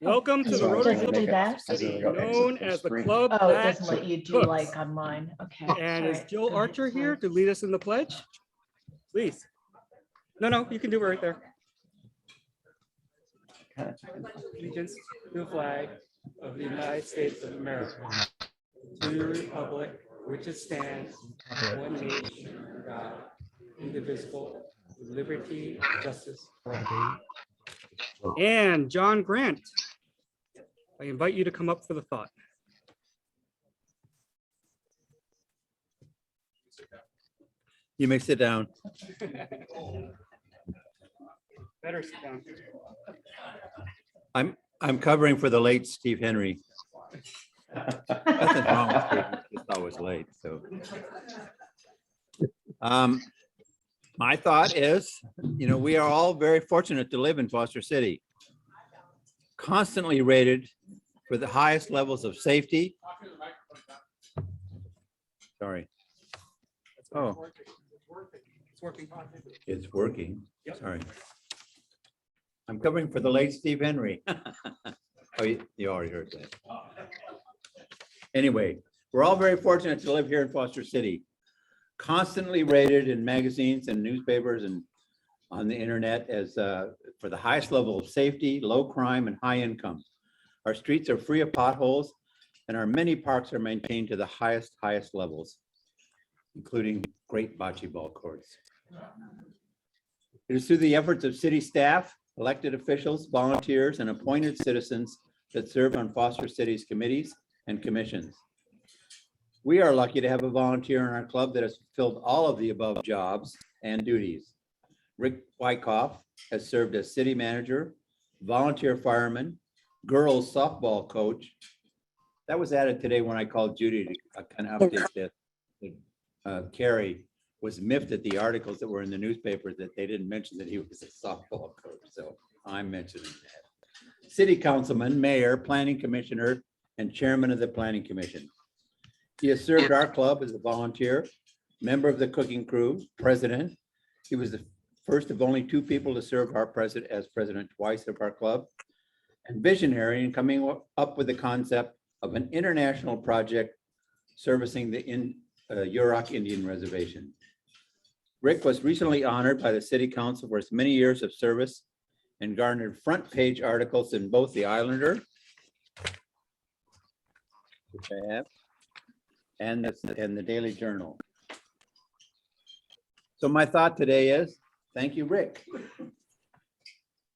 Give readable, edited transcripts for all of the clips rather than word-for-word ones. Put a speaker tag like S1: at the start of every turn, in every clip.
S1: Welcome to the
S2: Sorry,
S1: Rotary
S2: can I
S1: Club
S2: make
S1: of
S2: it?
S1: Foster City, known as the club
S3: Oh, it
S1: that
S3: doesn't let you do
S1: cooks.
S3: like on mine. Okay.
S1: And
S3: all
S1: is
S3: right,
S1: Jill
S3: go ahead,
S1: Archer here
S3: sorry.
S1: to lead us in the pledge? Please. No, you can do it right there. Allegiance to the flag of the United States of America, to the republic which it stands, one nation, under God, indivisible, with liberty, and justice. And John Grant, I invite you to come up for the thought.
S4: You may sit down.
S1: Better sit down.
S4: I'm covering for the late Steve Henry. Nothing wrong with Steve, he's just always late, so. My thought is, we are all very fortunate to live in Foster City. Constantly rated for the highest levels of safety. Sorry. Oh.
S1: It's working.
S4: It's working.
S1: Yep.
S4: Sorry. I'm covering for the late Steve Henry. Oh, you already heard that. Anyway, we're all very fortunate to live here in Foster City. Constantly rated in magazines and newspapers and on the internet as for the highest level of safety, low crime, and high income. Our streets are free of potholes, and our many parks are maintained to the highest levels, including great bocce ball courts. It is through the efforts of city staff, elected officials, volunteers, and appointed citizens that serve on Foster City's committees and commissions. We are lucky to have a volunteer in our club that has fulfilled all of the above jobs and duties. Rick Wyckoff has served as city manager, volunteer fireman, girls softball coach. That was added today when I called Judy to kind of update that. Carrie was miffed at the articles that were in the newspaper that they didn't mention that he was a softball coach. So I'm mentioning that. City councilman, mayor, planning commissioner, and chairman of the planning commission. He has served our club as a volunteer, member of the cooking crew, president. He was the first of only 2 people to serve our president as president twice of our club, and visionary in coming up with the concept of an international project servicing the Yurok Indian Reservation. Rick was recently honored by the City Council for his many years of service and garnered front page articles in both the Islander, which I have, and the Daily Journal. So my thought today is, thank you, Rick.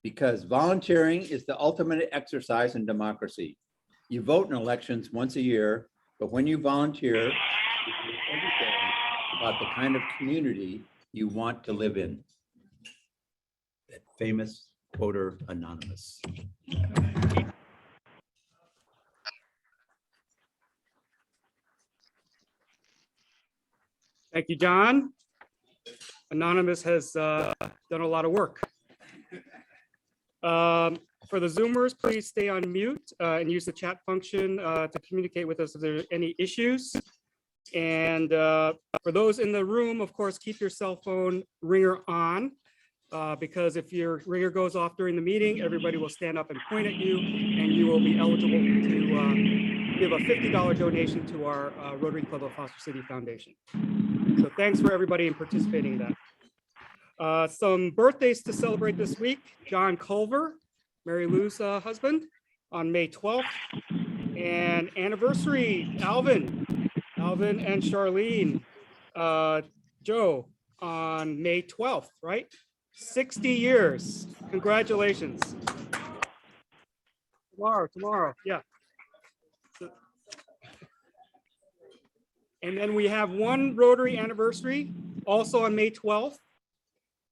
S4: Because volunteering is the ultimate exercise in democracy. You vote in elections once a year, but when you volunteer, you understand about the kind of community you want to live in. That famous quoter anonymous.
S1: Thank you, John. Anonymous has done a lot of work. For the Zoomers, please stay on mute and use the chat function to communicate with us if there are any issues. And for those in the room, of course, keep your cell phone ringer on because if your ringer goes off during the meeting, everybody will stand up and point at you and you will be eligible to give a $50 donation to our Rotary Club of Foster City Foundation. So thanks for everybody in participating in that. Some birthdays to celebrate this week. John Culver, Mary Lou's husband, on May 12th. And anniversary, Alvin and Charlene, Joe, on May 12th, right? 60 years. Congratulations. Tomorrow, yeah. And then we have one Rotary anniversary, also on May 12th,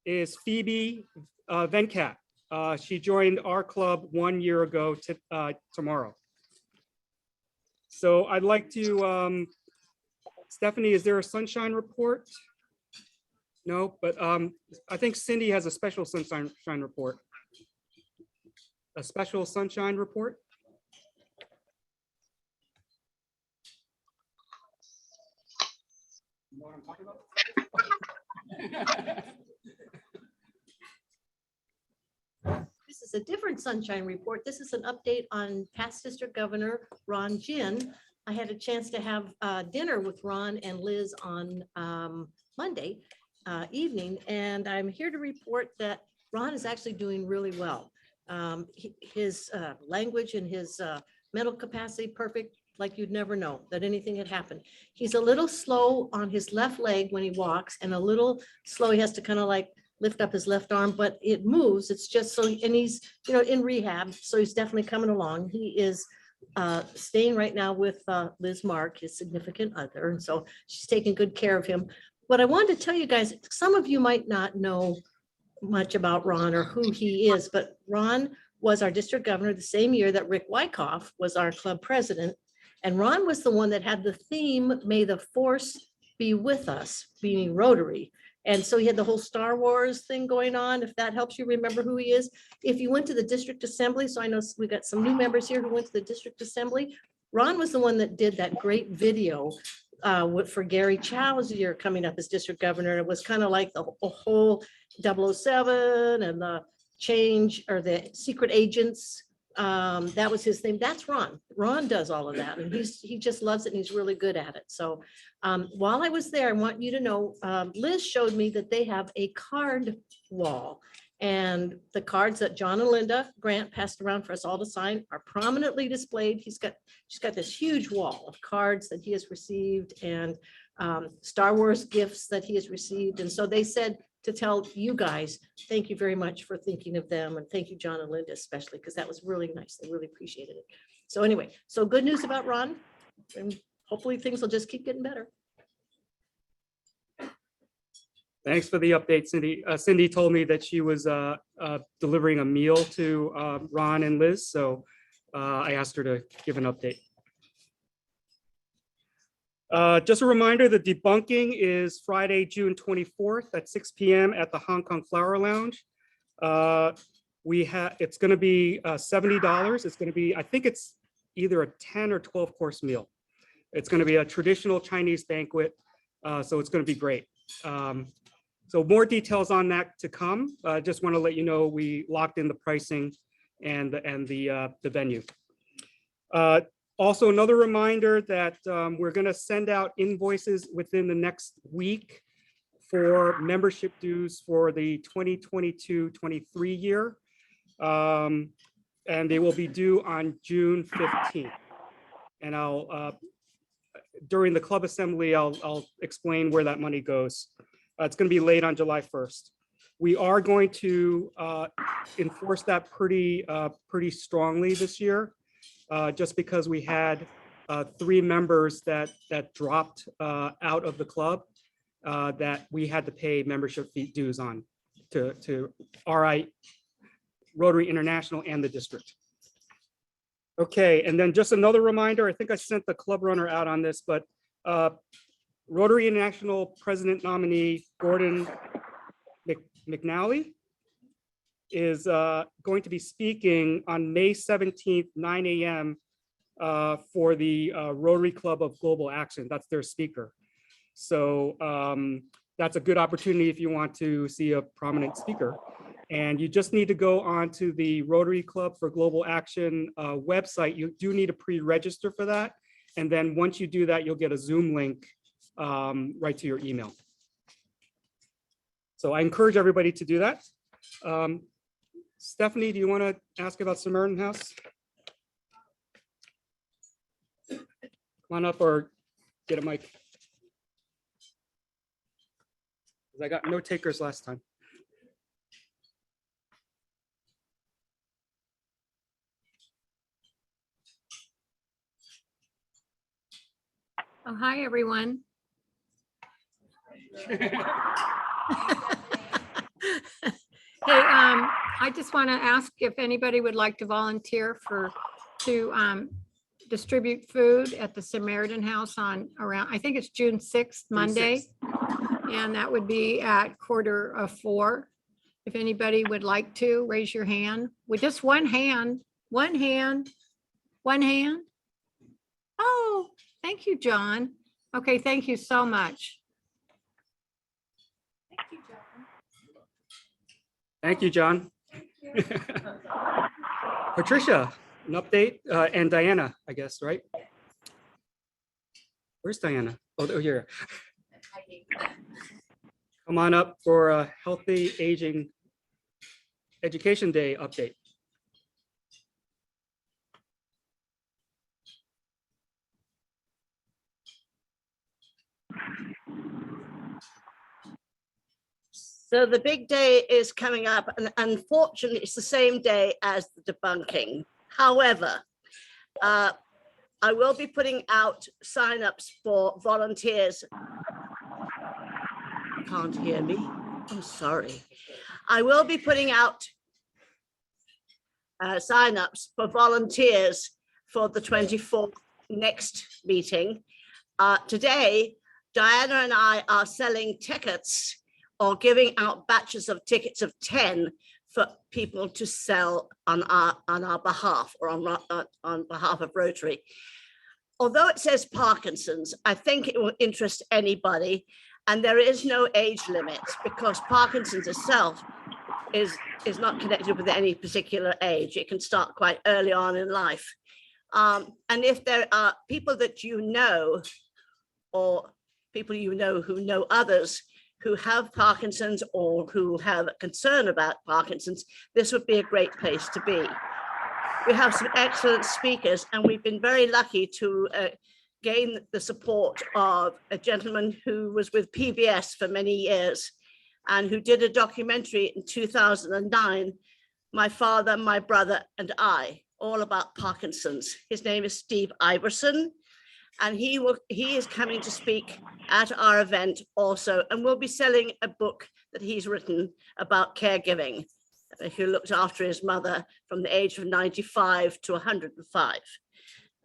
S1: is Phoebe Venkat. She joined our club 1 year ago tomorrow. So I'd like to, Stephanie, is there a sunshine report? No, but I think Cindy has a special sunshine report. A special sunshine report? You know what I'm talking about?
S5: This is
S2: is a different sunshine report. This is an update on past district governor Ron Jin. I had a chance to have dinner with Ron and Liz on Monday evening, and I'm here to report that Ron is actually doing really well. His language and his mental capacity, perfect, like you'd never know that anything had happened. He's a little slow on his left leg when he walks, and a little slow. He has to kind of like lift up his left arm, but it moves. It's just so, and he's, you know, in rehab, so he's definitely coming along. He is staying right now with Liz Mark, his significant other, and so she's taking good care of him. What I wanted to tell you guys, some of you might not know much about Ron or who he is, but Ron was our district governor the same year that Rick Wyckoff was our club president. And Ron was the one that had the theme, "May the Force be with us," meaning Rotary. And so he had the whole Star Wars thing going on, if that helps you remember who he is. If you went to the district assembly, so I know we got some new members here who went to the district assembly, Ron was the one that did that great video for Gary Chow's year coming up as district governor. It was kind of like the whole 007 and the change, or the secret agents. That was his thing. That's Ron. Ron does all of that, and he just loves it, and he's really good at it. So while I was there, I want you to know, Liz showed me that they have a card wall, and the cards that John and Linda Grant passed around for us all to sign are prominently displayed. She's got this huge wall of cards that he has received, and Star Wars gifts that he has received. And so they said to tell you guys, thank you very much for thinking of them. And thank you, John and Linda, especially, because that was really nice. They really appreciated it. So anyway, so good news about Ron, and hopefully things will just keep getting better.
S1: Thanks for the update, Cindy. Cindy told me that she was delivering a meal to Ron and Liz, so I asked her to give an update. Just a reminder, the debunking is Friday, June 24th at 6 p.m. at the Hong Kong Flower Lounge. It's going to be $70. It's going to be, I think it's either a 10 or 12 course meal. It's going to be a traditional Chinese banquet, so it's going to be great. So more details on that to come. Just want to let you know we locked in the pricing and the venue. Also, another reminder that we're going to send out invoices within the next week for membership dues for the 2022-23 year. And they will be due on June 15th. And during the club assembly, I'll explain where that money goes. It's going to be late on July 1st. We are going to enforce that pretty strongly this year. Just because we had 3 members that dropped out of the club that we had to pay membership fee dues on to RI, Rotary International, and the district. Okay, and then just another reminder, I think I sent the club runner out on this, but Rotary International President nominee Gordon McNally is going to be speaking on May 17th, 9 a.m. For the Rotary Club of Global Action. That's their speaker. So that's a good opportunity if you want to see a prominent speaker. And you just need to go onto the Rotary Club for Global Action website. You do need to pre-register for that. And then once you do that, you'll get a Zoom link right to your email. So I encourage everybody to do that. Stephanie, do you want to ask about Samaritan House? Come on up or get a mic. 'Cause I got no takers last time.
S3: Oh, hi, everyone. Hey, I just want to ask if anybody would like to volunteer to distribute food at the Samaritan House on around, I think it's June 6th, Monday. And that would be at 3:45. If anybody would like to, raise your hand with just one hand. Oh, thank you, John. Okay, thank you so much.
S1: Thank you, John.
S3: Thank you.
S1: Patricia, an update, and Diana, I guess, right? Where's Diana? Oh, here. Come on up for a Healthy Aging Education Day update.
S5: So the big day is coming up, and unfortunately, it's the same day as the debunking. However, I will be putting out signups for volunteers. You can't hear me. I'm sorry. I will be putting out signups for volunteers for the 24th next meeting. Today, Diana and I are selling tickets or giving out batches of tickets of 10 for people to sell on our behalf, or on behalf of Rotary. Although it says Parkinson's, I think it will interest anybody, and there is no age limit because Parkinson's itself is not connected with any particular age. It can start quite early on in life. And if there are people that you know, or people you know who know others who have Parkinson's or who have a concern about Parkinson's, this would be a great place to be. We have some excellent speakers, and we've been very lucky to gain the support of a gentleman who was with PBS for many years and who did a documentary in 2009, My Father, My Brother, and I, all about Parkinson's. His name is Steve Iverson, and he is coming to speak at our event also, and we'll be selling a book that he's written about caregiving, who looked after his mother from the age of 95 to 105.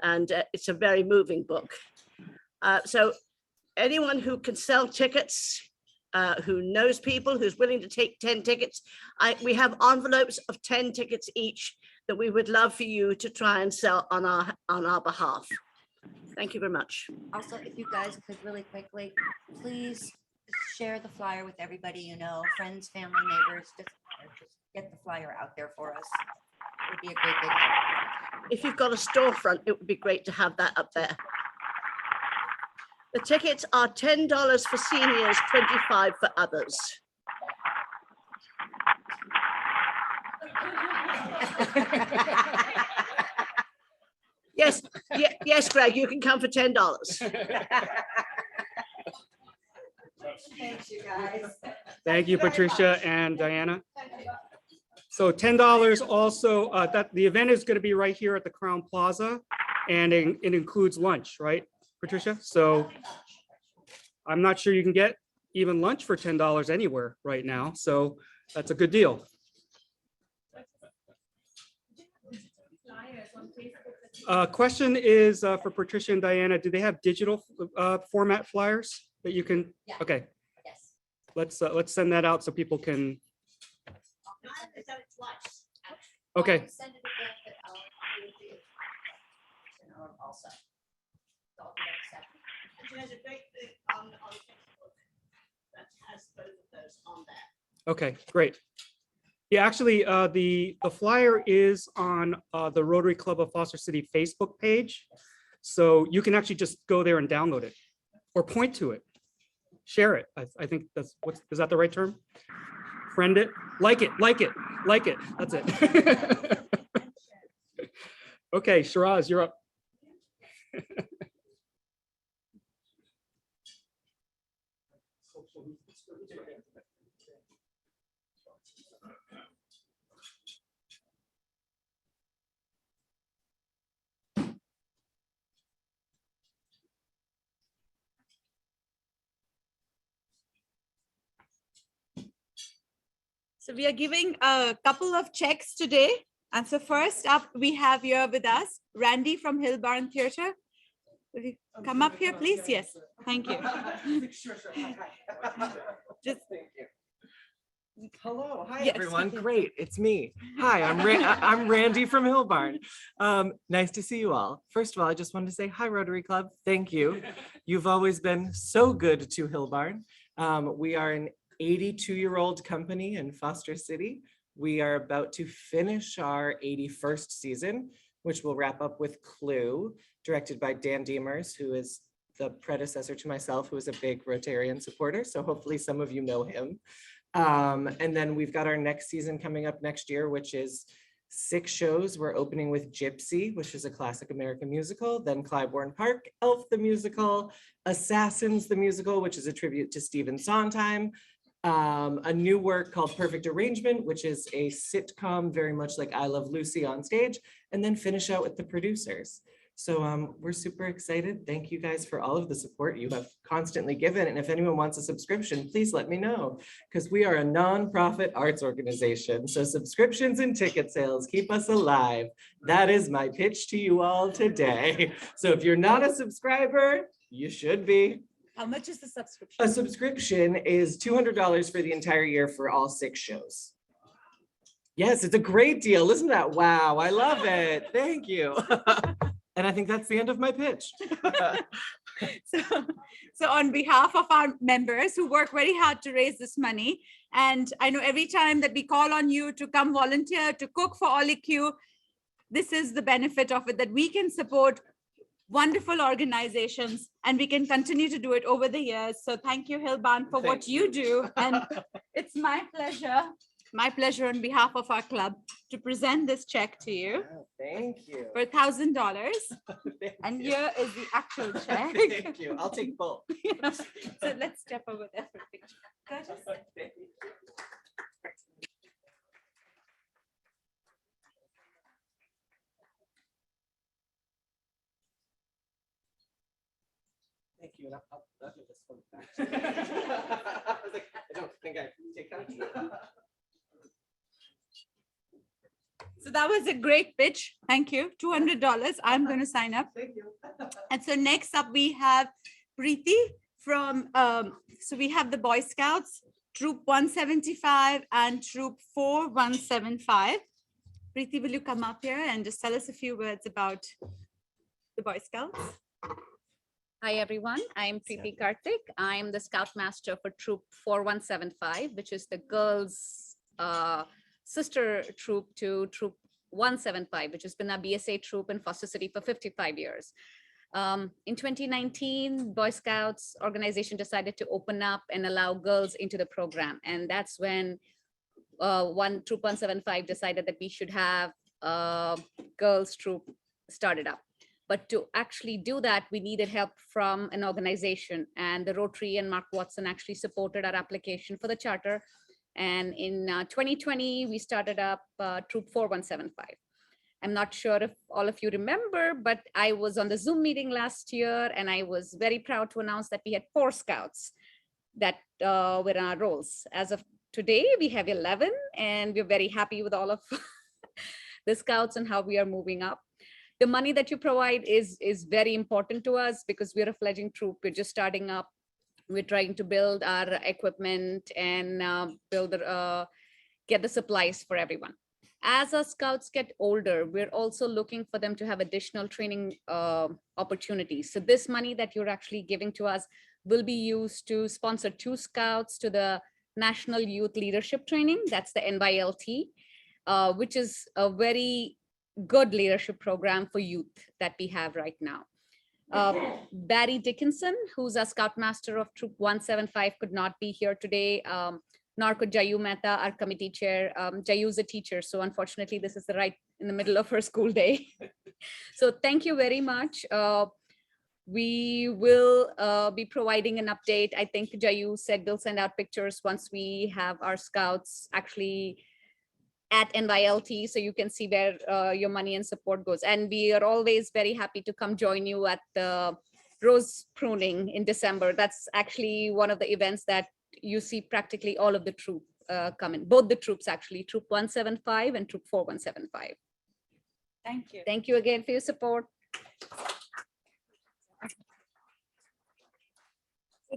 S5: And it's a very moving book. So anyone who can sell tickets, who knows people, who's willing to take 10 tickets, we have envelopes of 10 tickets each that we would love for you to try and sell on our behalf. Thank you very much.
S6: Also, if you guys could really quickly, please share the flyer with everybody you know, friends, family, neighbors, just get the flyer out there for us. It would be a great big help.
S5: If you've got a storefront, it would be great to have that up there. The tickets are $10 for seniors, $25 for others. Yes, yes, Greg, you can come for $10.
S6: Thanks, you guys.
S1: Thank you, Patricia and Diana. So $10 also, that the event is going to be right here at the Crown Plaza, and it includes lunch, right, Patricia? So I'm not sure you can get even lunch for $10 anywhere right now. So that's a good deal. Question is for Patricia and Diana, do they have digital format flyers that you can?
S6: Yeah.
S1: Okay,
S6: Yes.
S1: let's send that out so people can. Okay.
S6: I'll send it again, but I'll do it for you. Also. I'll do that second.
S5: She has a great thing on Facebook that has both of those on there.
S1: Okay, great. Yeah, actually, the flyer is on the Rotary Club of Foster City Facebook page. So you can actually just go there and download it or point to it, share it. I think is that the right term? Friend it, like it. That's it. Okay, Shiraz, you're up.
S7: So we are giving a couple of checks today. And so first up, we have here with us, Randy from Hill Barn Theatre. Will you come up here, please? Yes, thank you. Just,
S8: Hello, hi
S7: Yes.
S8: everyone. Great, it's me. Hi, I'm Randy from Hill Barn. Nice to see you all. First of all, I just wanted to say hi, Rotary Club. Thank you. You've always been so good to Hill Barn. We are an 82-year-old company in Foster City. We are about to finish our 81st season, which will wrap up with Clue, directed by Dan Diemers, who is the predecessor to myself, who is a big Rotarian supporter. So hopefully some of you know him. And then we've got our next season coming up next year, which is 6 shows. We're opening with Gypsy, which is a classic American musical, then Clybourne Park, Elf the musical, Assassins the musical, which is a tribute to Stephen Sondheim, a new work called Perfect Arrangement, which is a sitcom very much like I Love Lucy on stage, and then finish out with The Producers. So we're super excited. Thank you guys for all of the support you have constantly given. And if anyone wants a subscription, please let me know, because we are a nonprofit arts organization. So subscriptions and ticket sales keep us alive. That is my pitch to you all today. So if you're not a subscriber, you should be.
S7: How much is the subscription?
S8: A subscription is $200 for the entire year for all 6 shows. Yes, it's a great deal. Listen to that. Wow, I love it. Thank you. And I think that's the end of my pitch.
S7: So on behalf of our members who work very hard to raise this money, and I know every time that we call on you to come volunteer, to cook for OliQ, this is the benefit of it, that we can support wonderful organizations and we can continue to do it over the years. So thank you, Hilban, for what you do. And it's my pleasure on behalf of our club to present this check to you
S8: Thank you.
S7: for $1,000.
S8: Thank
S7: And
S8: you.
S7: here is the actual check.
S8: Thank you. I'll take both.
S7: So let's step over there for a picture. Curtis?
S8: Thank you. And I'll give this one back. I was like, I don't think I can take that.
S7: So that was a great pitch. Thank you. $200. I'm going to sign up.
S8: Thank you.
S7: And so next up we have Preeti from, so we have the Boy Scouts, Troop 175 and Troop 4175. Preeti, will you come up here and just tell us a few words about the Boy Scouts?
S9: Hi, everyone. I'm Preeti Karthik. I'm the Scoutmaster for Troop 4175, which is the girls' sister troop to Troop 175, which has been a BSA troop in Foster City for 55 years. In 2019, Boy Scouts organization decided to open up and allow girls into the program. And that's when Troop 175 decided that we should have a girls troop started up. But to actually do that, we needed help from an organization, and the Rotary and Mark Watson actually supported our application for the charter. And in 2020, we started up Troop 4175. I'm not sure if all of you remember, but I was on the Zoom meeting last year, and I was very proud to announce that we had 4 scouts that were in our roles. As of today, we have 11, and we're very happy with all of the scouts and how we are moving up. The money that you provide is very important to us because we're a fledgling troop. We're just starting up. We're trying to build our equipment and get the supplies for everyone. As our scouts get older, we're also looking for them to have additional training opportunities. So this money that you're actually giving to us will be used to sponsor 2 scouts to the National Youth Leadership Training. That's the NYLT, which is a very good leadership program for youth that we have right now. Barry Dickinson, who's our Scoutmaster of Troop 175, could not be here today, nor could Jayu Mehta, our committee chair. Jayu's a teacher, so unfortunately, this is right in the middle of her school day. So thank you very much. We will be providing an update. I think Jayu said we'll send out pictures once we have our scouts actually at NYLT, so you can see where your money and support goes. And we are always very happy to come join you at the rose pruning in December. That's actually one of the events that you see practically all of the troop come in, both the troops actually, Troop 175 and Troop 4175.
S7: Thank you.
S9: Thank you again for your support.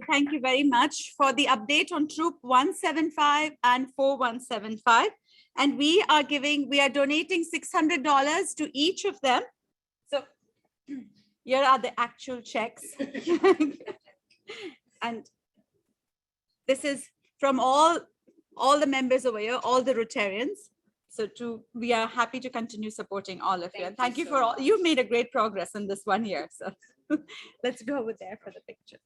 S7: Thank you very much for the update on Troop 175 and 4175. And we are donating $600 to each of them. So here are the actual checks. And this is from all the members over here, all the Rotarians. So we are happy to continue supporting all of you. And thank you for all, you've made a great progress in this 1 year. So let's go over there for the picture.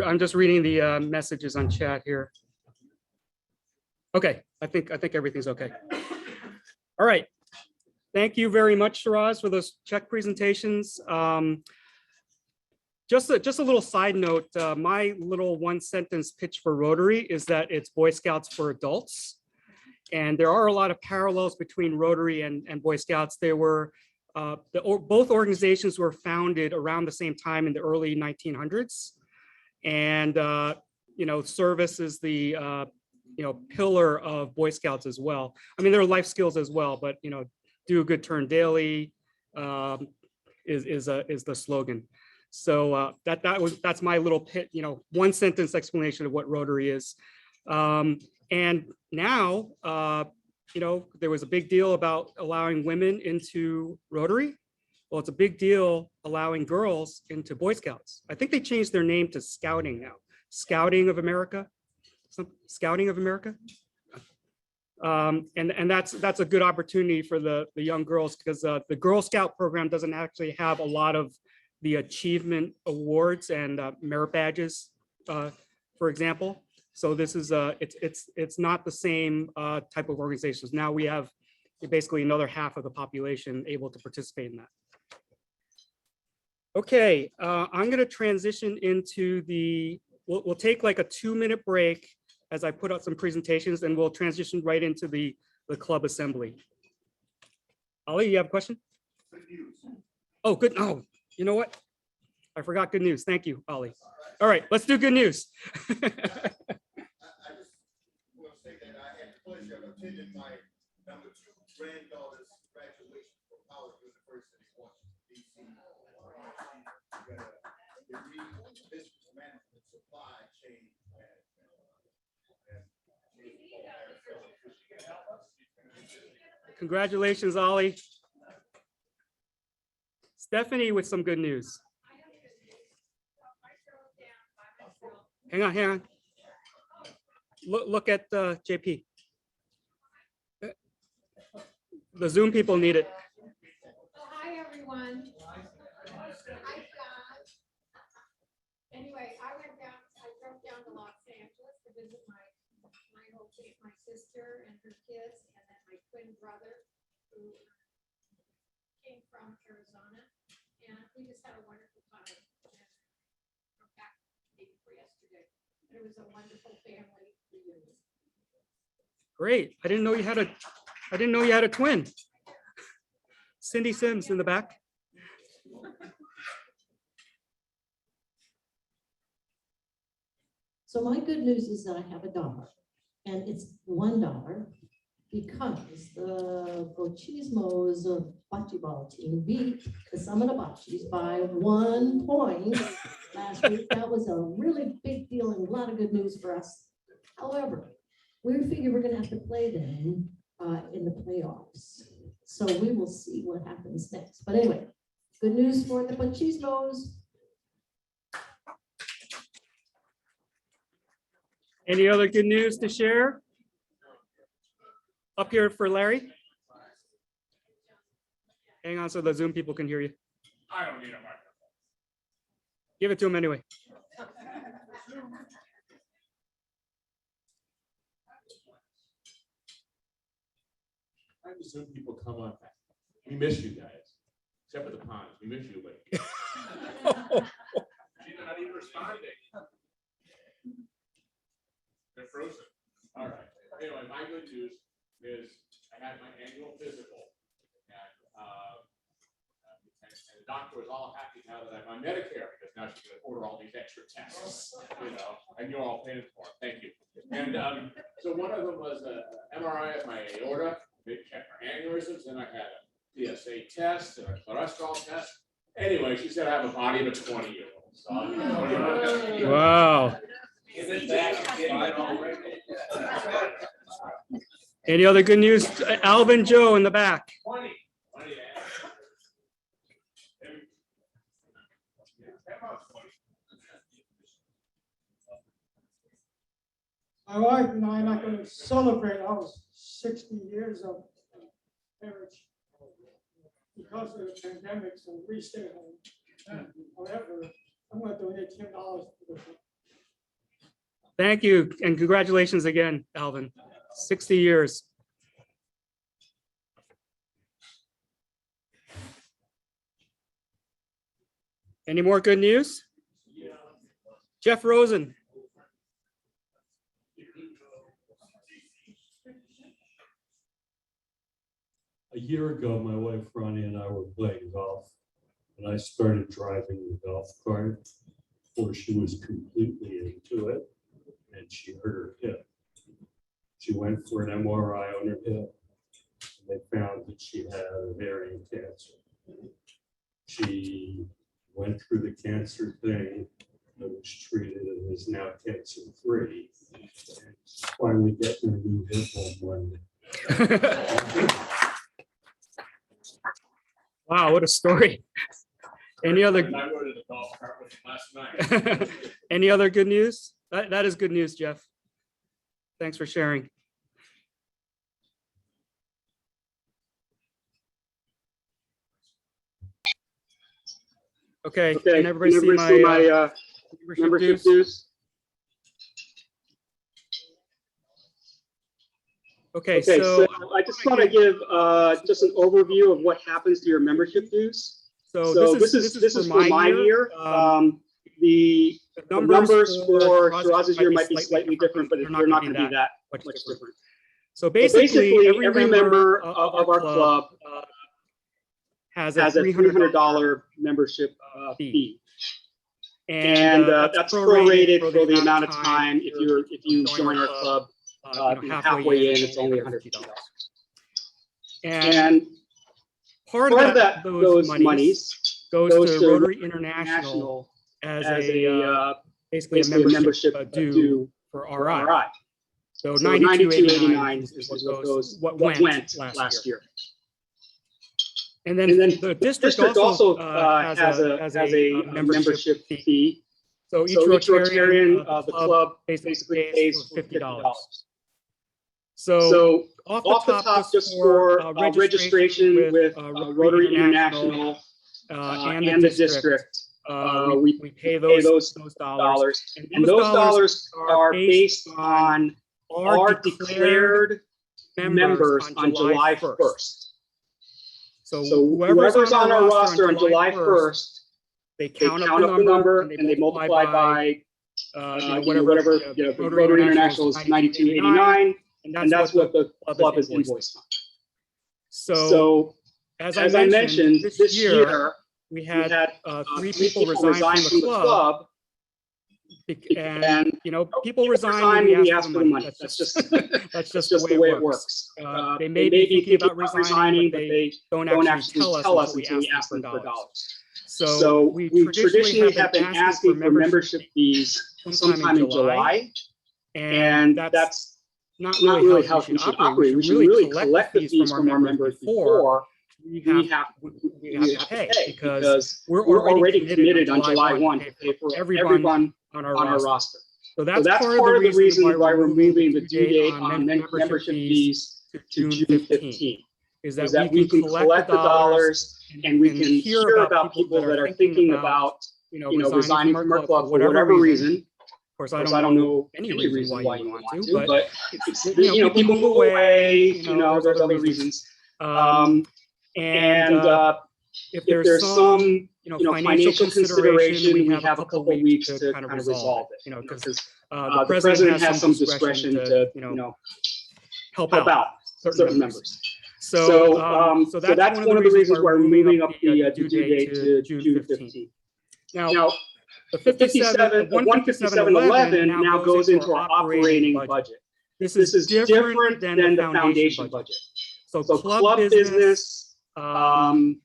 S1: I'm just reading the messages on chat here. Okay, I think everything's okay. All right. Thank you very much, Shiraz, for those check presentations. Just a little side note, my little one sentence pitch for Rotary is that it's Boy Scouts for adults. And there are a lot of parallels between Rotary and Boy Scouts. They were, both organizations were founded around the same time in the early 1900s. And, you know, service is the, you know, pillar of Boy Scouts as well. I mean, there are life skills as well, but, you know, do a good turn daily is the slogan. So that's my little pit, you know, one sentence explanation of what Rotary is. And now, you know, there was a big deal about allowing women into Rotary. Well, it's a big deal allowing girls into Boy Scouts. I think they changed their name to Scouting now. Scouting of America. Scouting of America. And that's a good opportunity for the young girls, because the Girl Scout program doesn't actually have a lot of the achievement awards and merit badges, for example. So this is it's not the same type of organizations. Now we have basically another half of the population able to participate in that. Okay, I'm going to transition into we'll take like a 2-minute break as I put out some presentations, and we'll transition right into the club assembly. Ali, you have a question? Oh, good. Oh, you know what? I forgot good news. Thank you, Ali. All right, let's do good news.
S10: I just want to say that I had the pleasure of attending my number 2 granddaughter's graduation from Howard University, Washington, D.C. She got a degree in business management, supply chain management.
S1: Congratulations, Ollie. Stephanie with some good news. Hang on. Look at JP. The Zoom people need it.
S3: Hi, everyone. Anyway, I drove down to Los Angeles to visit my sister and her kids, and then my twin brother who came from Arizona, and we just had a wonderful time. And we're back for yesterday. It was a wonderful family reunion.
S1: Great. I didn't know you had a twin. Cindy Sims in the back.
S2: So my good news is that I have a dollar, and it's $1 because the Bochismo's bocce ball team beat the Summit of Bocces by 1 point last week. That was a really big deal and a lot of good news for us. However, we figure we're going to have to play them in the playoffs. So we will see what happens next. But anyway, good news for the Bochismos.
S1: Any other good news to share? Up here for Larry. Hang on so the Zoom people can hear you.
S10: I don't need a microphone.
S1: Give it to him anyway.
S10: How do Zoom people come on? We miss you guys, except for the ponds. We miss you, but she's not even responding. They're frozen. All right. Anyway, my good news is I had my annual physical, and the doctor was all happy now that I'm on Medicare, because now she's going to order all these extra tests, you know, and you're all paying for it. Thank you. And so one of them was an MRI of my aorta,
S11: They checked her aneurysms, and I had a PSA test and a cholesterol test. Anyway, she said I have a body of a 20-year-old. So
S1: Wow. Any other good news? Alvin Joe in the back.
S12: My wife and I are not going to celebrate our 60 years of marriage because of the pandemic, so we stay home. However, I'm going to donate $10 for this.
S1: Thank you and congratulations again, Alvin. 60 years. Any more good news? Jeff Rosen.
S13: A year ago, my wife Ronnie and I were playing golf, and I started driving the golf cart before she was completely into it, and she hurt her hip. She went for an MRI on her hip, and they found that she had ovarian cancer. She went through the cancer thing, and was treated, and is now cancer-free. And she's finally getting a new hip on Monday.
S1: Wow, what a story. Any other?
S11: I rode in the golf cart with him last night.
S1: Any other good news? That is good news, Jeff. Thanks for sharing. Okay, can everybody see my membership dues? Okay, so
S14: I just want to give just an overview of what happens to your membership dues. So this is for my year. The numbers for Shiraz's year might be slightly different, but they're not going to be that much different.
S1: So basically, every member
S14: of our club
S1: has a
S14: $300 membership fee. And that's prorated for the amount of time if you join our club. Halfway in, it's only $150. And part of those monies goes to Rotary International as a basically a membership due for RI. So $92.89 is what went last year.
S1: And then the district also has a membership fee. So each Rotarian of the club basically pays $50. So off the top, just for registration with Rotary International and the district, we pay those dollars. And those dollars are based on our declared members on July 1st. So whoever's on our roster on July 1st, they count up the number and they multiply by whatever Rotary International is $92.89. And that's what the club is invoiced on. So as I mentioned, this year we had 3 people resign from the club. And people resign when we ask for the money. That's just the way it works. They may be thinking about resigning, but they don't actually tell us until we ask them for dollars. So we traditionally have been asking for membership fees sometime in July, and that's not really how we should operate. We should really collect the fees from our members before we have to pay, because we're already committed on July 1 to pay for everyone on our roster. So that's part of the reason why we're moving the due date on membership fees to June 15th. Is that we can collect the dollars and we can hear about people that are thinking about resigning from our club for whatever reason. Of course, I don't know any reason why you want to, but people move away, there's other reasons. And if there's some, financial consideration, we have a couple of weeks to kind of resolve it, because the president has some discretion to, help out certain members. So that's one of the reasons why we're moving up the due date to June 15th. Now, the 157.11 now goes into our operating budget. This is different than the foundation budget. So club business, paying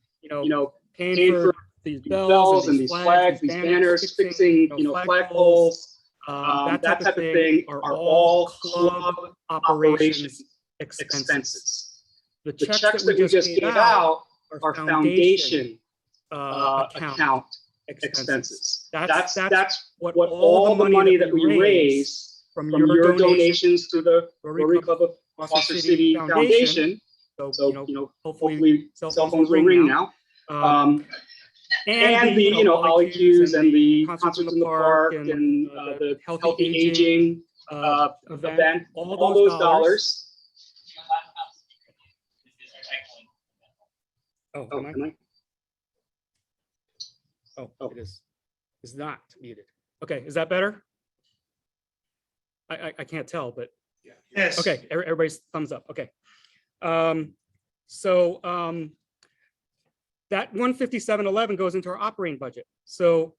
S1: for these bells and these flags, these banners, fixing, flagpoles, that type of thing are all club operations expenses. The checks that we just gave out are foundation account expenses. That's what all the money that we raise from your donations to the Rotary Club of Foster City Foundation. So, hopefully cell phones will ring now. And the, Ollie Q's and the concerts in the park and the healthy aging event, all those dollars. Oh, am I? Oh, it is. It's not muted. Okay, is that better? I can't tell, but
S14: Yes.
S1: okay, everybody's thumbs up. Okay. That 157.11 goes into our operating budget. So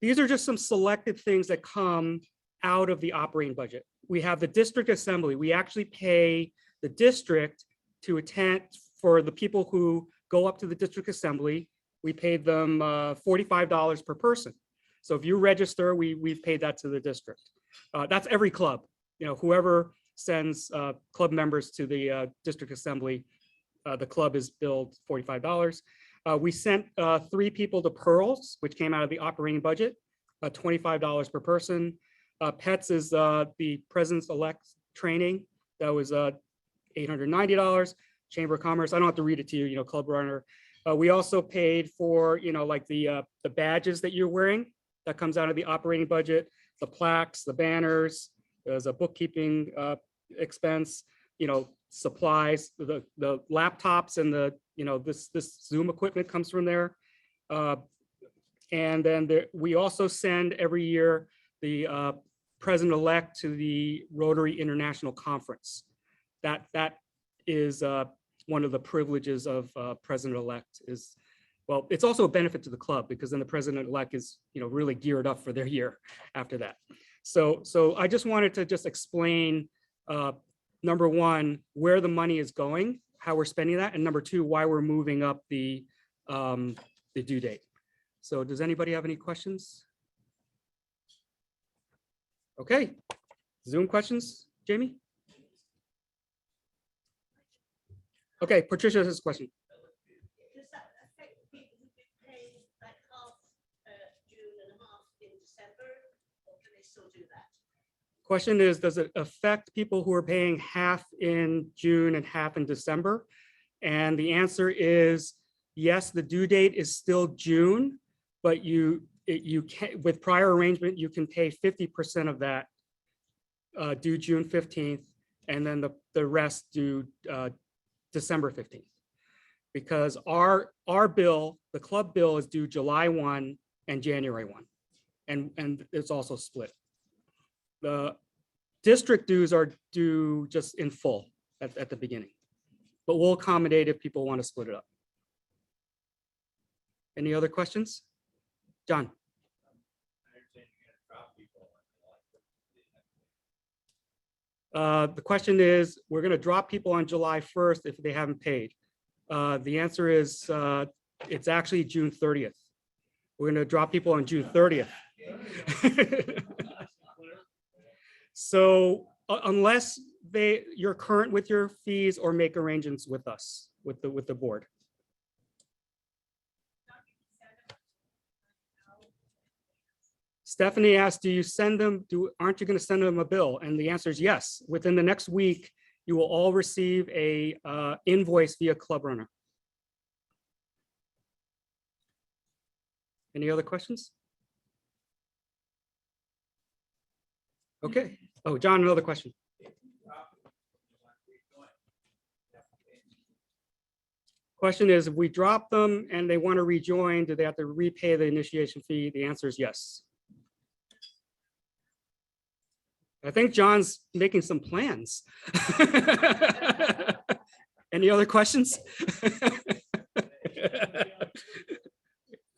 S1: these are just some selected things that come out of the operating budget. We have the district assembly. We actually pay the district to attend for the people who go up to the district assembly. We paid them $45 per person. So if you register, we've paid that to the district. That's every club. Whoever sends club members to the district assembly, the club is billed $45. We sent 3 people to Pearls, which came out of the operating budget, $25 per person. Pets is the president's-elect training. That was $890. Chamber of Commerce, I don't have to read it to you, Club Runner. We also paid for, like the badges that you're wearing. That comes out of the operating budget. The plaques, the banners. There's a bookkeeping expense. Supplies, the laptops and the this Zoom equipment comes from there. And then we also send every year the president-elect to the Rotary International Conference. That is one of the privileges of president-elect is, well, it's also a benefit to the club because then the president-elect is really geared up for their year after that. So I just wanted to just explain number one, where the money is going, how we're spending that, and number two, why we're moving up the due date. So does anybody have any questions? Okay, Zoom questions, Jamie? Okay, Patricia has a question.
S5: Does that affect people who've been paying like half June and half in December, or can they still do that?
S1: Question is, does it affect people who are paying half in June and half in December? And the answer is yes, the due date is still June, but you can, with prior arrangement, you can pay 50% of that due June 15th, and then the rest due December 15th. Because our bill, the club bill, is due July 1 and January 1, and it's also split. The district dues are due just in full at the beginning, but we'll accommodate if people want to split it up. Any other questions? John? The question is, we're going to drop people on July 1st if they haven't paid. The answer is it's actually June 30th. We're going to drop people on June 30th. So unless you're current with your fees or make arrangements with us, with the board. Stephanie asked, do you send them, aren't you going to send them a bill? And the answer is yes. Within the next week, you will all receive a invoice via Club Runner. Any other questions? Okay. Oh, John, another question. Question is, if we drop them and they want to rejoin, do they have to repay the initiation fee? The answer is yes. I think John's making some plans. Any other questions?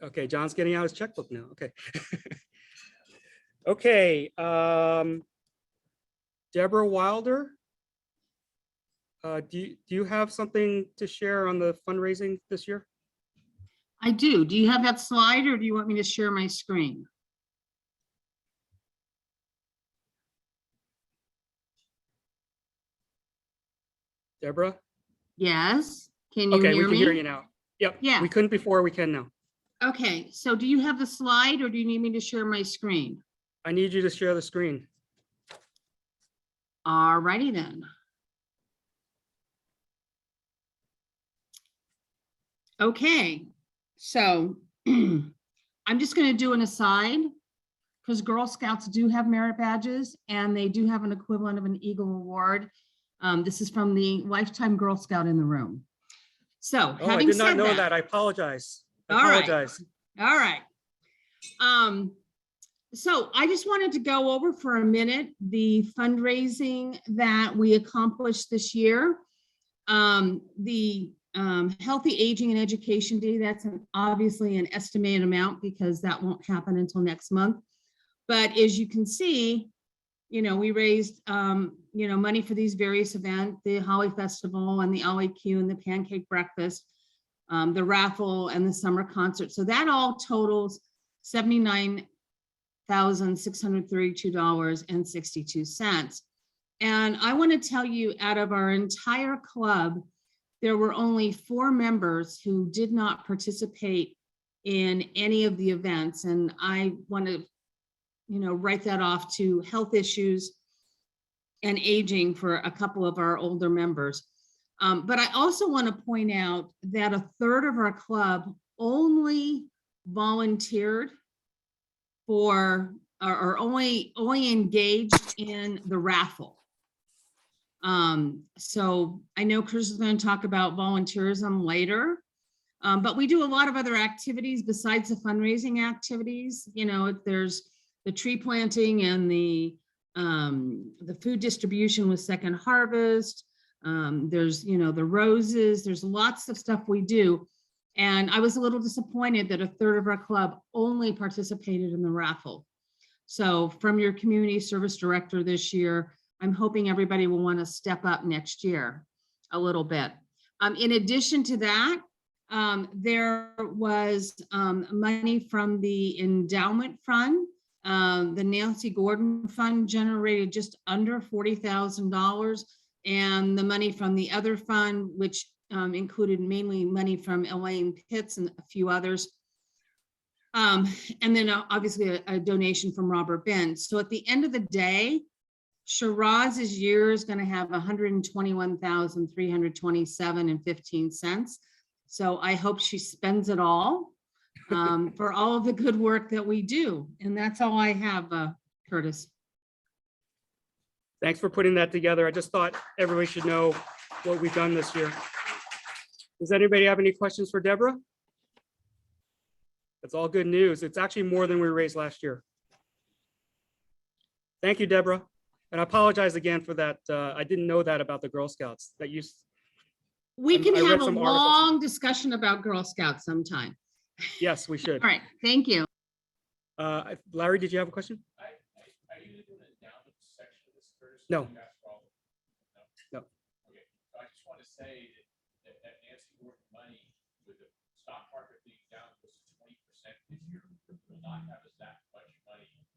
S1: Okay, John's getting out his checkbook now. Okay. Okay. Deborah Wilder. Do you have something to share on the fundraising this year?
S15: I do. Do you have that slide or do you want me to share my screen?
S1: Deborah?
S15: Yes. Can you
S1: Okay, we
S15: hear
S1: can hear
S15: me?
S1: you now. Yep.
S15: Yeah.
S1: We couldn't before, we can now.
S15: Okay, so do you have the slide or do you need me to share my screen?
S1: I need you to share the screen.
S15: All righty then. Okay, so I'm just going to do an aside because Girl Scouts do have merit badges and they do have an equivalent of an Eagle Award. This is from the Lifetime Girl Scout in the room. So
S1: Oh, I
S15: having
S1: did not
S15: said
S1: know
S15: that,
S1: that. I apologize. I
S15: All right.
S1: apologize.
S15: all right. So I just wanted to go over for a minute the fundraising that we accomplished this year. The Healthy Aging and Education Day, that's obviously an estimated amount because that won't happen until next month. But as you can see, we raised, money for these various events, the Holly Festival and the LAQ and the Pancake Breakfast, the raffle and the summer concert. So that all totals $79,632.62. And I want to tell you, out of our entire club, there were only 4 members who did not participate in any of the events. And I want to, write that off to health issues and aging for a couple of our older members. But I also want to point out that 1/3 of our club only volunteered for, or only engaged in the raffle. So I know Chris is going to talk about volunteerism later, but we do a lot of other activities besides the fundraising activities. There's the tree planting and the food distribution with Second Harvest. There's, the roses, there's lots of stuff we do. And I was a little disappointed that 1/3 of our club only participated in the raffle. So from your community service director this year, I'm hoping everybody will want to step up next year a little bit. In addition to that, there was money from the endowment fund. The Nancy Gordon Fund generated just under $40,000. And the money from the other fund, which included mainly money from Elaine Pitts and a few others. And then obviously a donation from Robert Ben. So at the end of the day, Shiraz's year is going to have $121,327.15. So I hope she spends it all for all of the good work that we do. And that's all I have, Curtis.
S1: Thanks for putting that together. I just thought everybody should know what we've done this year. Does anybody have any questions for Deborah? That's all good news. It's actually more than we raised last year. Thank you, Deborah. And I apologize again for that. I didn't know that about the Girl Scouts that you.
S15: We can
S1: I read
S15: have a
S1: some articles.
S15: long discussion about Girl Scouts sometime.
S1: Yes, we should.
S15: All right, thank you.
S1: Larry, did you have a question?
S11: Are you doing the endowment section of this first?
S1: No. No.
S11: Okay, so I just want to say that Nancy Gordon money with the stock market being down close to 20% this year will not have us that much money next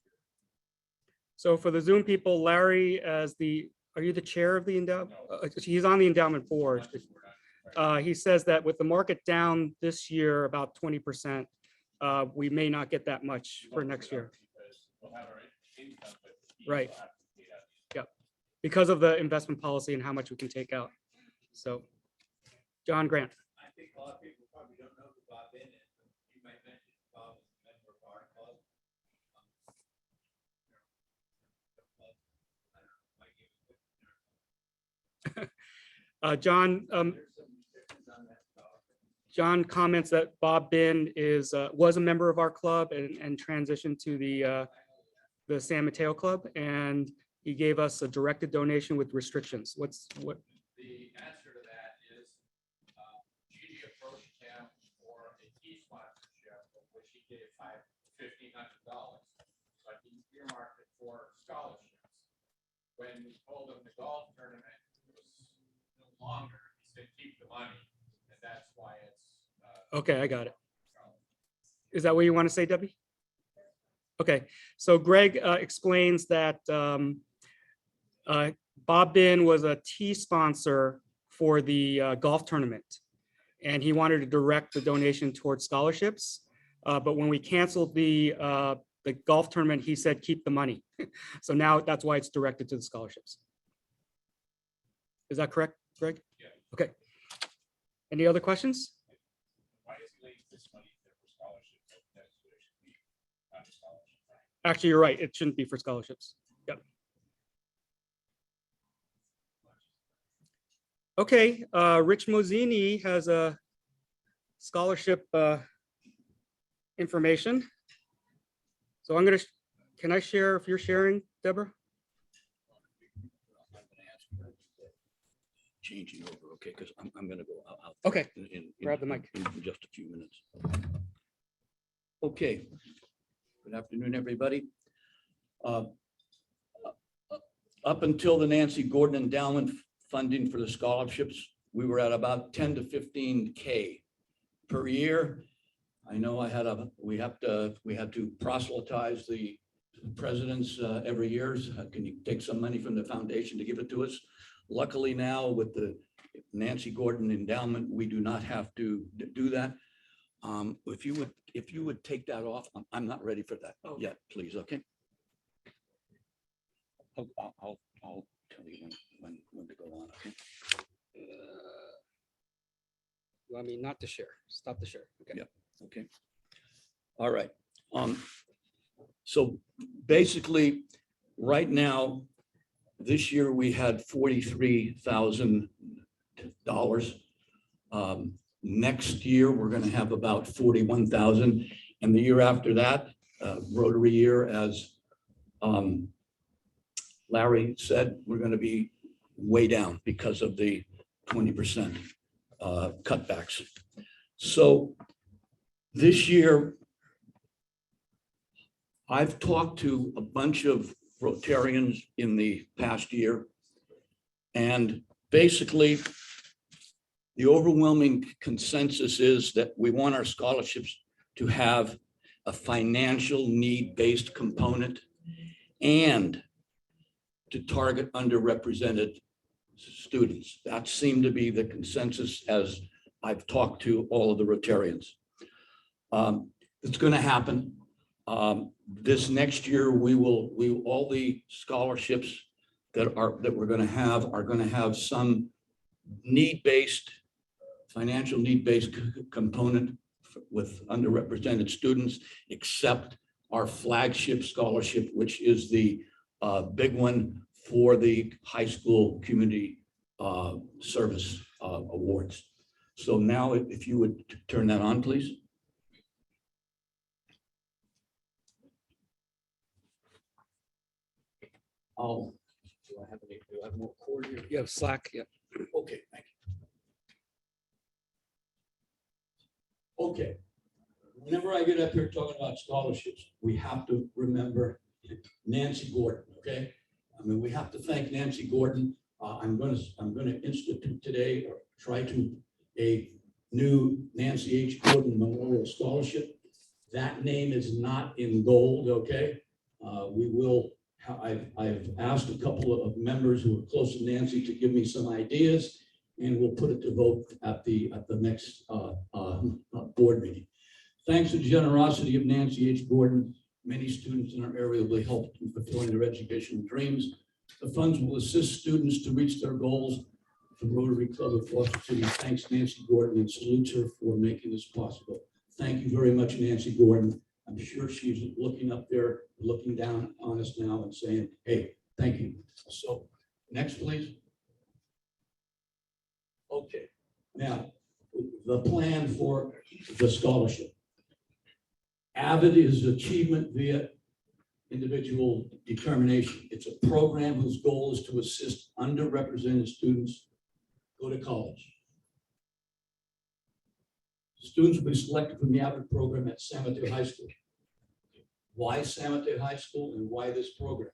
S11: year.
S1: So for the Zoom people, Larry, are you the chair of the endowment? He's on the endowment board. He says that with the market down this year about 20%, we may not get that much for next year.
S11: We'll have our income, but the fees
S1: Right.
S11: will have to be out.
S1: Yep. Because of the investment policy and how much we can take out. So, John Grant.
S4: I think a lot of people probably don't know who Bob Ben is, but you might mention Bob is a member of our club.
S1: John comments that Bob Ben was a member of our club and transitioned to the San Mateo Club, and he gave us a directed donation with restrictions. What?
S11: The answer to that is Gigi approached him for a key sponsorship, of which he gave $1,500. But he earmarked it for scholarships. When we told him the golf tournament longer. He said, keep the money, and that's why it's.
S1: Okay, I got it. Is that what you want to say, Debbie? Okay, so Greg explains that Bob Bin was a T sponsor for the golf tournament, and he wanted to direct the donation towards scholarships. But when we canceled the golf tournament, he said, keep the money. So now that's why it's directed to the scholarships. Is that correct, Greg?
S11: Yeah.
S1: Okay. Any other questions?
S11: Why is he leaving this money there for scholarships? That's what it should be, not a scholarship, right?
S1: Actually, you're right. It shouldn't be for scholarships. Yep. Okay, Rich Mozzini has a scholarship information. So I'm gonna, can I share if you're sharing, Deborah?
S16: Changing over, okay, because I'm gonna go out.
S1: Okay,
S16: in
S1: grab the mic.
S16: In just a few minutes. Okay. Good afternoon, everybody. Up until the Nancy Gordon Endowment funding for the scholarships, we were at about 10 to 15K per year. I know we had to proselytize the presidents every year. Can you take some money from the foundation to give it to us? Luckily now with the Nancy Gordon Endowment, we do not have to do that. If you would take that off, I'm not ready for that yet, please, okay? I'll tell you when to go on, okay?
S1: You want me not to share? Stop the share. Okay.
S16: Yeah, okay. All right. So basically, right now, this year we had $43,000. Next year, we're going to have about 41,000. And the year after that, Rotary year, as Larry said, we're going to be way down because of the 20% cutbacks. So this year, I've talked to a bunch of Rotarians in the past year, and basically the overwhelming consensus is that we want our scholarships to have a financial need-based component and to target underrepresented students. That seemed to be the consensus as I've talked to all of the Rotarians. It's going to happen. This next year, all the scholarships that we're going to have are going to have some need-based, financial need-based component with underrepresented students, except our flagship scholarship, which is the big one for the high school community service awards. So now if you would turn that on, please. Do I have more cord here?
S1: You have Slack, yeah.
S16: Okay, thank you. Okay. Whenever I get up here talking about scholarships, we have to remember Nancy Gordon, okay? I mean, we have to thank Nancy Gordon. I'm going to institute today, or try to, a new Nancy H. Gordon Memorial Scholarship. That name is not in gold, okay? I've asked a couple of members who are close to Nancy to give me some ideas, and we'll put it to vote at the next board meeting. Thanks to the generosity of Nancy H. Gordon, many students in our area will be helped in fulfilling their educational dreams. The funds will assist students to reach their goals. From Rotary Club of Foster City, thanks Nancy Gordon, and salutes her for making this possible. Thank you very much, Nancy Gordon. I'm sure she's looking up there, looking down on us now and saying, hey, thank you. So next, please. Okay, now the plan for the scholarship. AVID is achievement via individual determination. It's a program whose goal is to assist underrepresented students go to college. Students will be selected from the AVID program at San Mateo High School. Why San Mateo High School and why this program?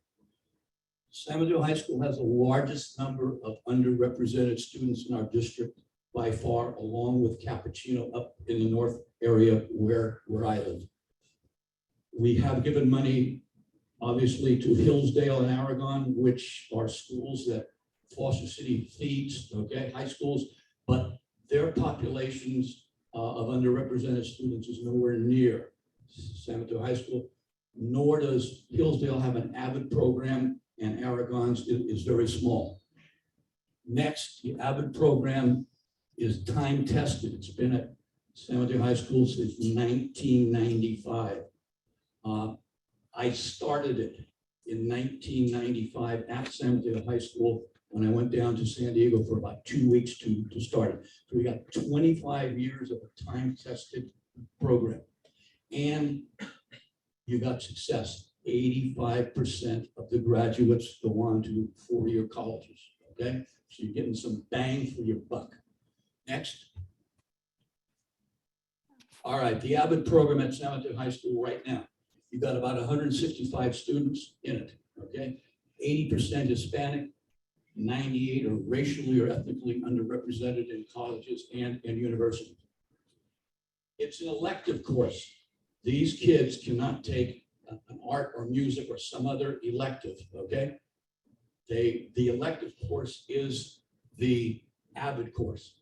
S16: San Mateo High School has the largest number of underrepresented students in our district by far, along with Cappuccino up in the north area where I live. We have given money, obviously, to Hillsdale and Aragon, which are schools that Foster City feeds, okay, high schools, but their populations of underrepresented students is nowhere near San Mateo High School, nor does Hillsdale have an AVID program, and Aragon's is very small. Next, the AVID program is time tested. It's been at San Mateo High School since 1995. I started it in 1995 at San Mateo High School when I went down to San Diego for about 2 weeks to start it. So we got 25 years of a time-tested program. And you got success. 85% of the graduates go on to four-year colleges, okay? So you're getting some bang for your buck. Next. All right, the AVID program at San Mateo High School right now, you've got about 165 students in it, okay? 80% Hispanic, 98 are racially or ethnically underrepresented in colleges and universities. It's an elective course. These kids cannot take an art or music or some other elective, okay? The elective course is the AVID course.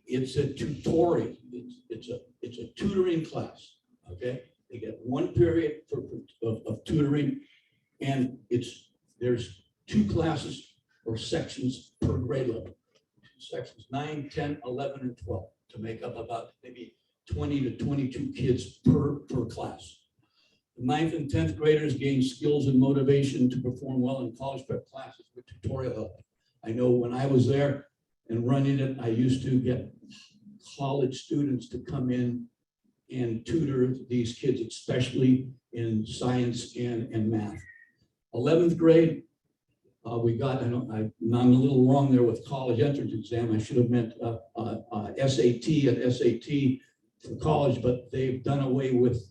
S16: It's a tutorial. It's a tutoring class, okay? They get one period of tutoring, and there's 2 classes or sections per grade level. Sections 9, 10, 11, and 12 to make up about maybe 20 to 22 kids per class. The 9th and 10th graders gain skills and motivation to perform well in college prep classes with tutorial help. I know when I was there and running it, I used to get college students to come in and tutor these kids, especially in science and math. 11th grade, we got, I'm a little wrong there with college entrance exam. I should have meant SAT and SAT for college, but they've done away with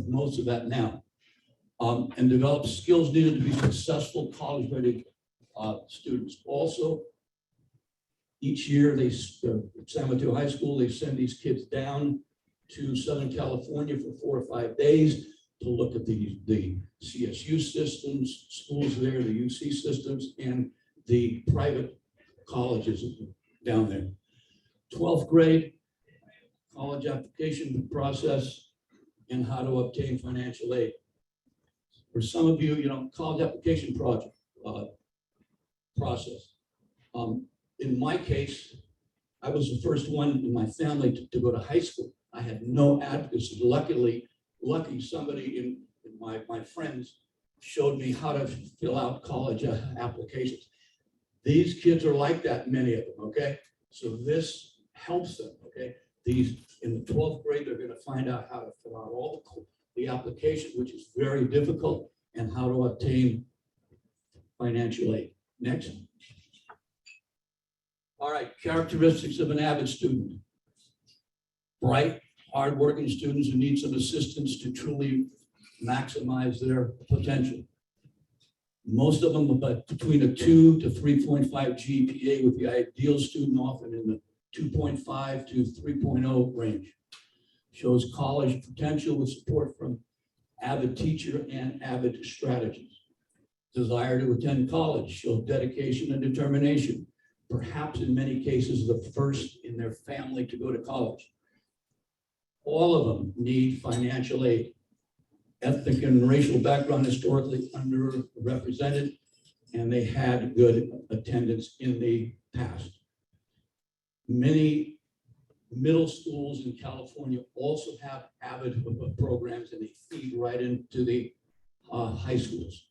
S16: most of that now. And develop skills needed to be successful college-ready students. Also, each year, at San Mateo High School, they send these kids down to Southern California for 4 or 5 days to look at the CSU systems, schools there, the UC systems, and the private colleges down there. 12th grade, college application process, and how to obtain financial aid. For some of you, college application process. In my case, I was the first one in my family to go to high school. I had no advocacy. Lucky somebody in my friends showed me how to fill out college applications. These kids are like that, many of them, okay? So this helps them, okay? These, in the 12th grade, they're gonna find out how to fill out all the application, which is very difficult, and how to obtain financial aid. Next. All right, characteristics of an AVID student. Bright, hardworking students who need some assistance to truly maximize their potential. Most of them about between a 2 to 3.5 GPA, with the ideal student often in the 2.5 to 3.0 range. Shows college potential with support from AVID teacher and AVID strategies. Desire to attend college, show dedication and determination. Perhaps in many cases, the first in their family to go to college. All of them need financial aid. Ethnic and racial background historically underrepresented, and they had good attendance in the past. Many middle schools in California also have AVID programs, and they feed right into the high schools.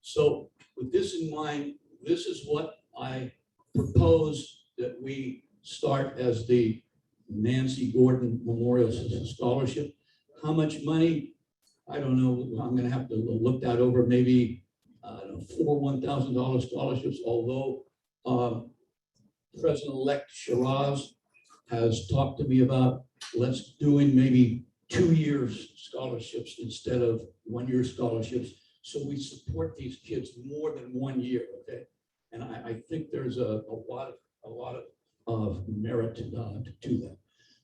S16: So with this in mind, this is what I propose that we start as the Nancy Gordon Memorial Scholarship. How much money? I don't know. I'm going to have to look that over. Maybe 4 $1,000 scholarships, although President-elect Shiraz has talked to me about let's doing maybe 2 years scholarships instead of 1 year scholarships, So we support these kids more than 1 year, okay? And I think there's a lot of merit to that.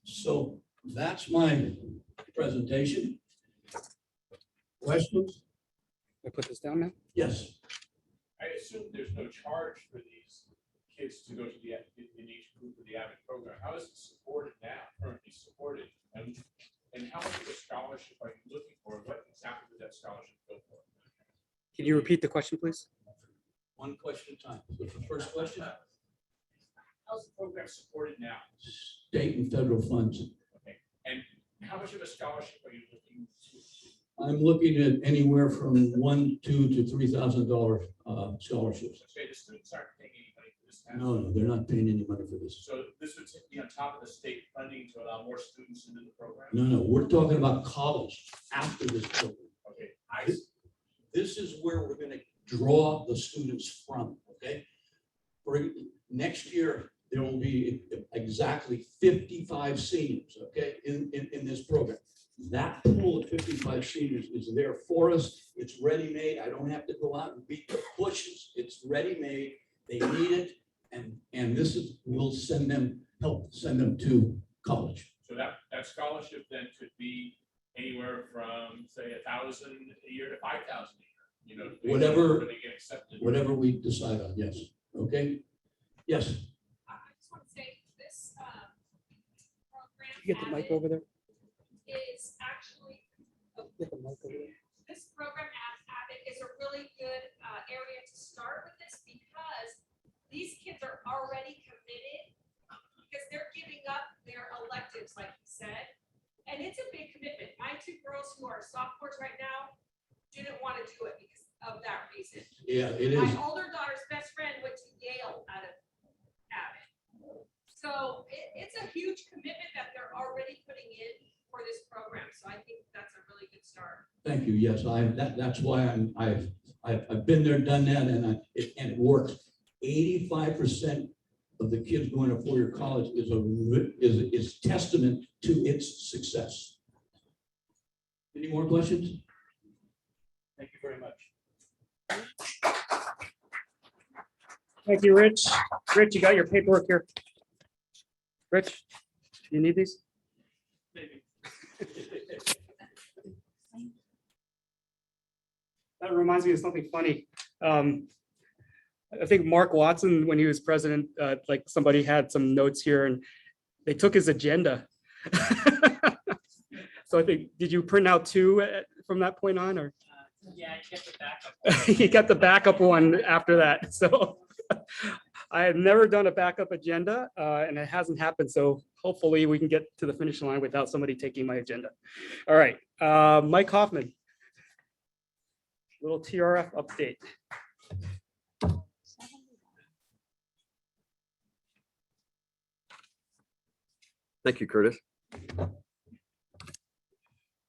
S16: So that's my presentation. Questions?
S1: I put this down now?
S16: Yes.
S11: I assume there's no charge for these kids to go to the, in each group of the AVID program. How is it supported now, currently supported? And how much of a scholarship are you looking for? What exactly would that scholarship go for?
S1: Can you repeat the question, please?
S16: One question at a time. The first question?
S11: How's the program supported now?
S16: State and federal funds.
S11: Okay. And how much of a scholarship are you looking to?
S16: I'm looking at anywhere from $1,200 to $3,000 scholarships.
S11: Okay, the students aren't paying any money for this.
S16: No, they're not paying any money for this.
S11: So this would be on top of the state funding to allow more students into the program?
S16: No, we're talking about college after this program.
S11: Okay,
S16: This is where we're going to draw the students from, okay? For next year, there will be exactly 55 seniors, okay, in this program. That pool of 55 seniors is there for us. It's ready-made. I don't have to go out and beat the bushes. It's ready-made. They need it. And this is, will help send them to college.
S11: so that scholarship then could be anywhere from, say, 1,000 a year to 5,000 a year, you know,
S16: Whatever,
S11: they get accepted.
S16: whatever we decide on, yes. Okay? Yes.
S17: I just want to say this program.
S1: You get the mic over there?
S17: Is actually,
S1: Get the mic over there.
S17: this program AVID is a really good area to start with this because these kids are already committed because they're giving up their electives, like you said. And it's a big commitment. My two girls who are sophomores right now didn't want to do it because of that reason.
S16: Yeah, it is.
S17: My older daughter's best friend went to Yale out of AVID. So it's a huge commitment that they're already putting in for this program. So I think that's a really good start.
S16: Thank you. Yes, that's why I've been there, done that, and it works. 85% of the kids going to four-year college is testament to its success. Any more questions? Thank you very much.
S1: Thank you, Rich. Rich, you got your paperwork here. Rich, do you need these? That reminds me of something funny. I think Mark Watson, when he was president, like somebody had some notes here and they took his agenda. So I think, did you print out two from that point on, or?
S18: Yeah, you get the backup.
S1: You got the backup one after that. So I have never done a backup agenda and it hasn't happened. So hopefully we can get to the finish line without somebody taking my agenda. All right, Mike Hoffman. Little TRF update.
S19: Thank you, Curtis.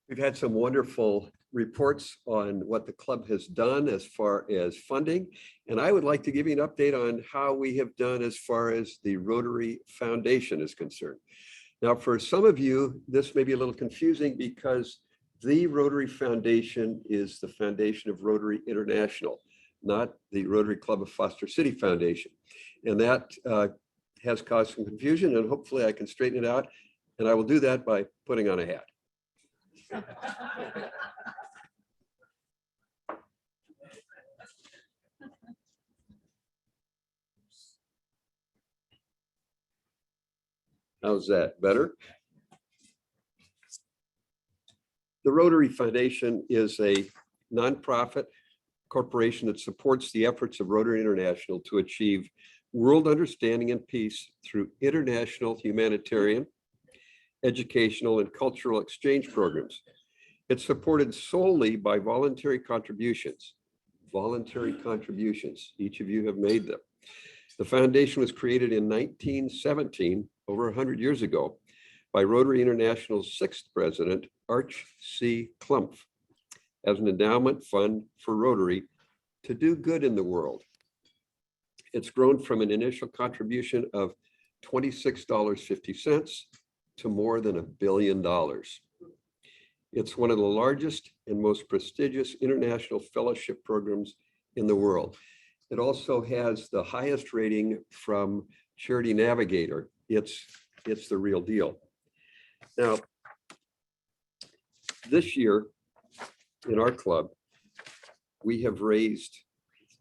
S19: We've had some wonderful reports on what the club has done as far as funding. And I would like to give you an update on how we have done as far as the Rotary Foundation is concerned. Now, for some of you, this may be a little confusing because the Rotary Foundation is the foundation of Rotary International, not the Rotary Club of Foster City Foundation. And that has caused some confusion, and hopefully I can straighten it out. And I will do that by putting on a hat. How's that? Better? The Rotary Foundation is a nonprofit corporation that supports the efforts of Rotary International to achieve world understanding and peace through international humanitarian, educational, and cultural exchange programs. It's supported solely by voluntary contributions. Voluntary contributions. Each of you have made them. The foundation was created in 1917, over 100 years ago, by Rotary International's sixth president, Arch C. Klumpf, as an endowment fund for Rotary to do good in the world. It's grown from an initial contribution of $26.50 to more than $1 billion. It's one of the largest and most prestigious international fellowship programs in the world. It also has the highest rating from Charity Navigator. It's the real deal. Now, this year in our club, we have raised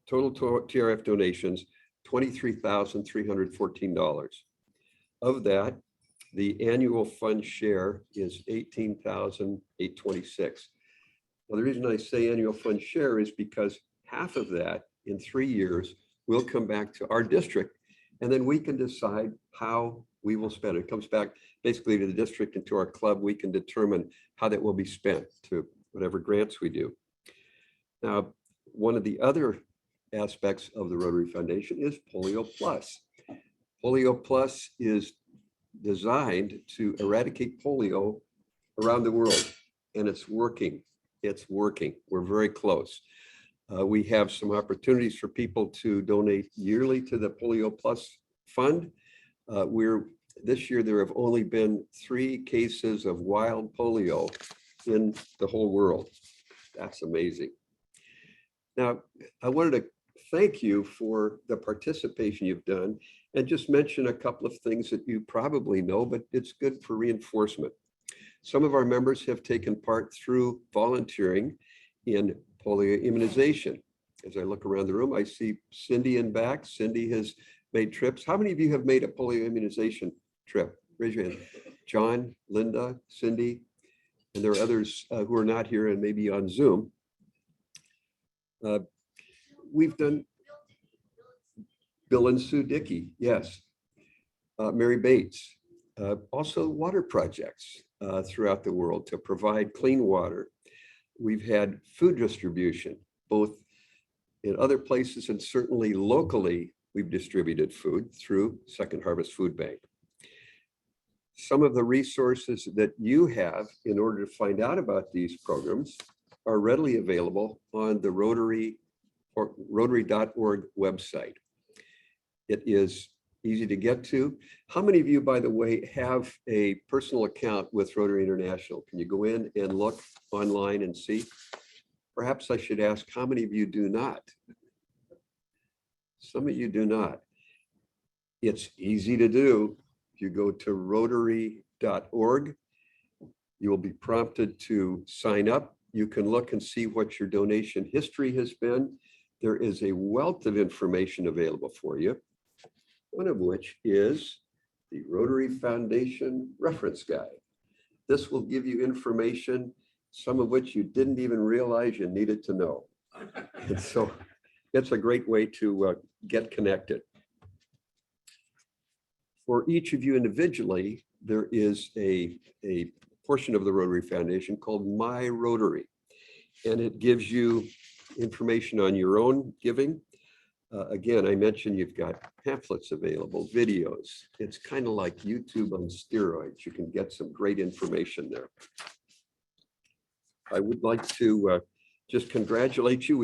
S19: total TRF donations, $23,314. Of that, the annual fund share is $18,826. Well, the reason I say annual fund share is because half of that in 3 years will come back to our district, and then we can decide how we will spend it. It comes back basically to the district and to our club. We can determine how that will be spent to whatever grants we do. Now, one of the other aspects of the Rotary Foundation is Polio Plus. Polio Plus is designed to eradicate polio around the world, and it's working. It's working. We're very close. We have some opportunities for people to donate yearly to the Polio Plus Fund. This year, there have only been 3 cases of wild polio in the whole world. That's amazing. Now, I wanted to thank you for the participation you've done and just mention a couple of things that you probably know, but it's good for reinforcement. Some of our members have taken part through volunteering in polio immunization. As I look around the room, I see Cindy in back. Cindy has made trips. How many of you have made a polio immunization trip? Raise your hand. John, Linda, Cindy, and there are others who are not here and maybe on Zoom. We've done Bill and Sue Dickey, yes. Mary Bates, also water projects throughout the world to provide clean water. We've had food distribution, both in other places and certainly locally, we've distributed food through Second Harvest Food Bank. Some of the resources that you have in order to find out about these programs are readily available on the Rotary or Rotary.org website. It is easy to get to. How many of you, by the way, have a personal account with Rotary International? Can you go in and look online and see? Perhaps I should ask, how many of you do not? Some of you do not. It's easy to do. If you go to Rotary.org, you will be prompted to sign up. You can look and see what your donation history has been. There is a wealth of information available for you, one of which is the Rotary Foundation Reference Guide. This will give you information, some of which you didn't even realize you needed to know. And so it's a great way to get connected. For each of you individually, there is a portion of the Rotary Foundation called My Rotary, and it gives you information on your own giving. Again, I mentioned you've got pamphlets available, videos. It's kind of like YouTube on steroids. You can get some great information there. I would like to just congratulate you.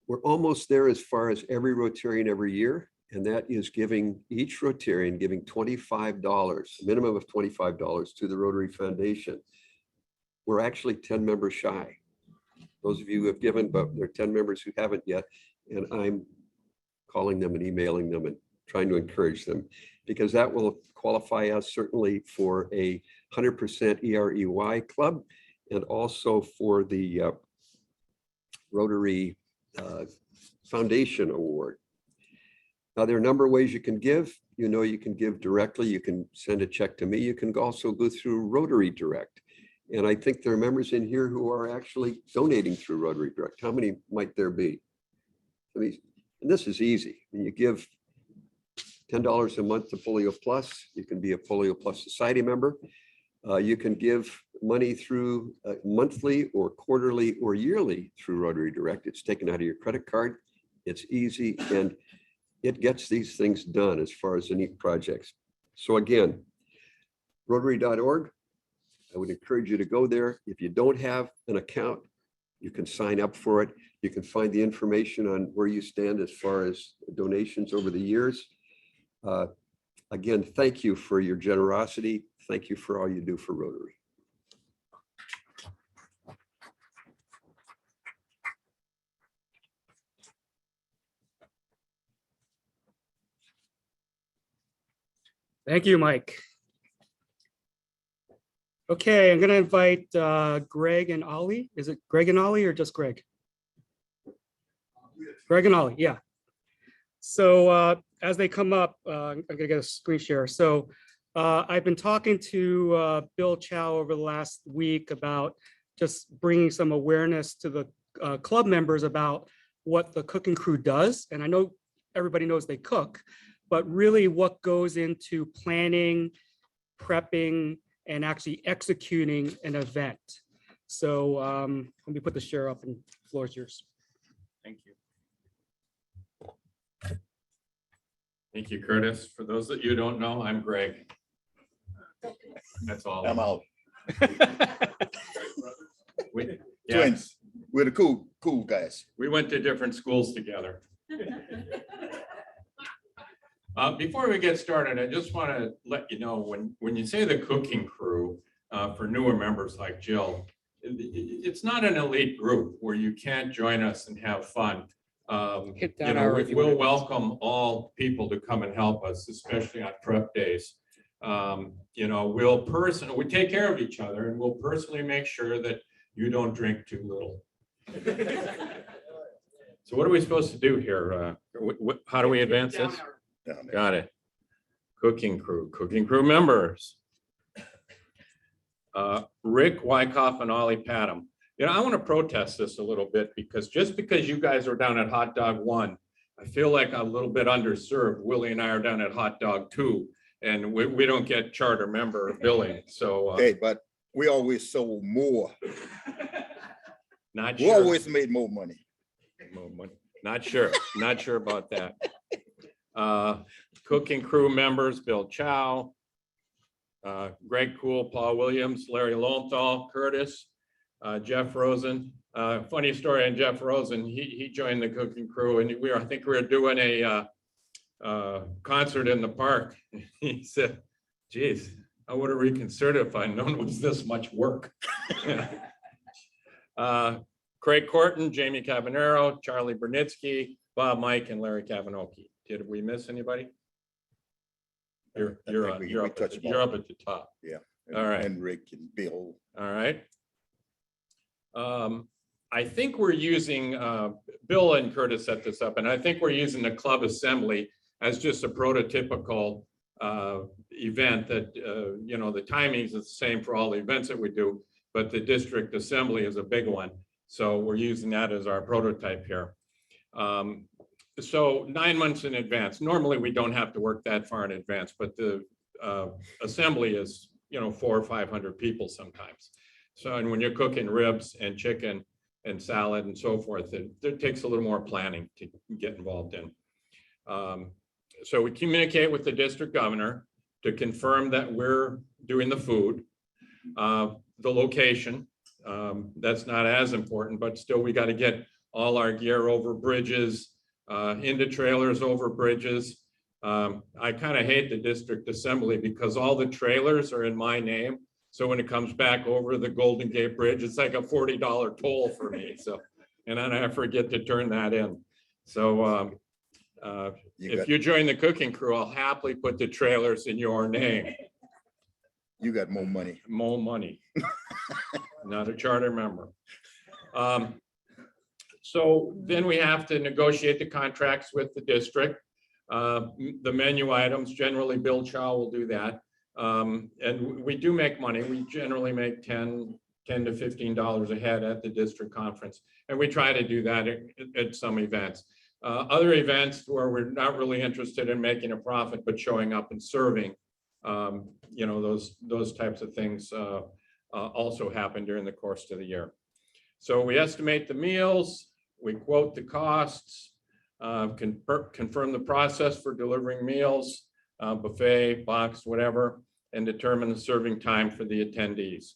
S19: We're almost there as far as every Rotarian every year, and that is giving each Rotarian giving $25, a minimum of $25 to the Rotary Foundation. We're actually 10 members shy. Those of you who have given, but there are 10 members who haven't yet, and I'm calling them and emailing them and trying to encourage them, because that will qualify us certainly for a 100% EREY club and also for the Rotary Foundation Award. Now, there are a number of ways you can give. You know, you can give directly. You can send a check to me. You can also go through Rotary Direct. And I think there are members in here who are actually donating through Rotary Direct. How many might there be? I mean, and this is easy. When you give $10 a month to Polio Plus, you can be a Polio Plus Society member. You can give money through monthly or quarterly or yearly through Rotary Direct. It's taken out of your credit card. It's easy, and it gets these things done as far as the neat projects. So again, Rotary.org, I would encourage you to go there. If you don't have an account, you can sign up for it. You can find the information on where you stand as far as donations over the years. Again, thank you for your generosity. Thank you for all you do for Rotary.
S1: Thank you, Mike. Okay, I'm going to invite Greg and Ollie. Is it Greg and Ollie or just Greg? Greg and Ollie, yeah. So as they come up, I'm going to get a screen share. So I've been talking to Bill Chow over the last week about just bringing some awareness to the club members about what the cooking crew does. And I know everybody knows they cook, but really what goes into planning, prepping, and actually executing an event. So let me put the share up and the floor is yours.
S20: Thank you. Thank you, Curtis. For those that you don't know, I'm Greg. That's all.
S10: I'm out.
S20: Yeah,
S10: Twins. We're the cool guys.
S20: we went to different schools together. Before we get started, I just want to let you know, when you say the cooking crew, for newer members like Jill, it's not an elite group where you can't join us and have fun.
S1: Hit that
S20: You know,
S1: hour if you
S20: we'll
S1: want.
S20: welcome all people to come and help us, especially on prep days. You know, we take care of each other and we'll personally make sure that you don't drink too little. So what are we supposed to do here? How do we advance this? Got it. Cooking crew members. Rick Wyckoff and Ollie Padam. You know, I want to protest this a little bit because just because you guys are down at Hot Dog 1, I feel like I'm a little bit underserved. Willie and I are down at Hot Dog 2, and we don't get charter member billing. So
S10: Hey, but we always sold more.
S20: not
S10: We
S20: sure.
S10: always made more money.
S20: Not sure about that. Cooking crew members, Bill Chow, Greg Cool, Paul Williams, Larry Lowenthal, Curtis, Jeff Rosen. Funny story on Jeff Rosen. He joined the cooking crew, and I think we were doing a concert in the park. He said, geez, I would have reconsidered if I'd known it was this much work. Craig Corton, Jamie Cabanero, Charlie Bernitsky, Bob Mike, and Larry Kavanoki. Did we miss anybody? You're up at the top.
S10: Yeah.
S20: All right.
S10: And Rick and Bill.
S20: All right. I think we're using, Bill and Curtis set this up, and I think we're using the club assembly as just a prototypical event that, you know, the timings is the same for all the events that we do, but the district assembly is a big one. So we're using that as our prototype here. So 9 months in advance. Normally we don't have to work that far in advance, but the assembly is, you know, 400 or 500 people sometimes. So, and when you're cooking ribs and chicken and salad and so forth, it takes a little more planning to get involved in. So we communicate with the district governor to confirm that we're doing the food, the location. That's not as important, but still we got to get all our gear over bridges, into trailers over bridges. I kind of hate the district assembly because all the trailers are in my name. So when it comes back over the Golden Gate Bridge, it's like a $40 toll for me. So, and then I forget to turn that in. So if you join the cooking crew, I'll happily put the trailers in your name.
S10: You got more money.
S20: More money. Not a charter member. So then we have to negotiate the contracts with the district. The menu items, generally Bill Chow will do that. And we do make money. We generally make $10 to $15 a head at the district conference. And we try to do that at some events. Other events where we're not really interested in making a profit, but showing up and serving, you know, those types of things also happen during the course of the year. So we estimate the meals, we quote the costs, confirm the process for delivering meals, buffet, box, whatever, and determine the serving time for the attendees.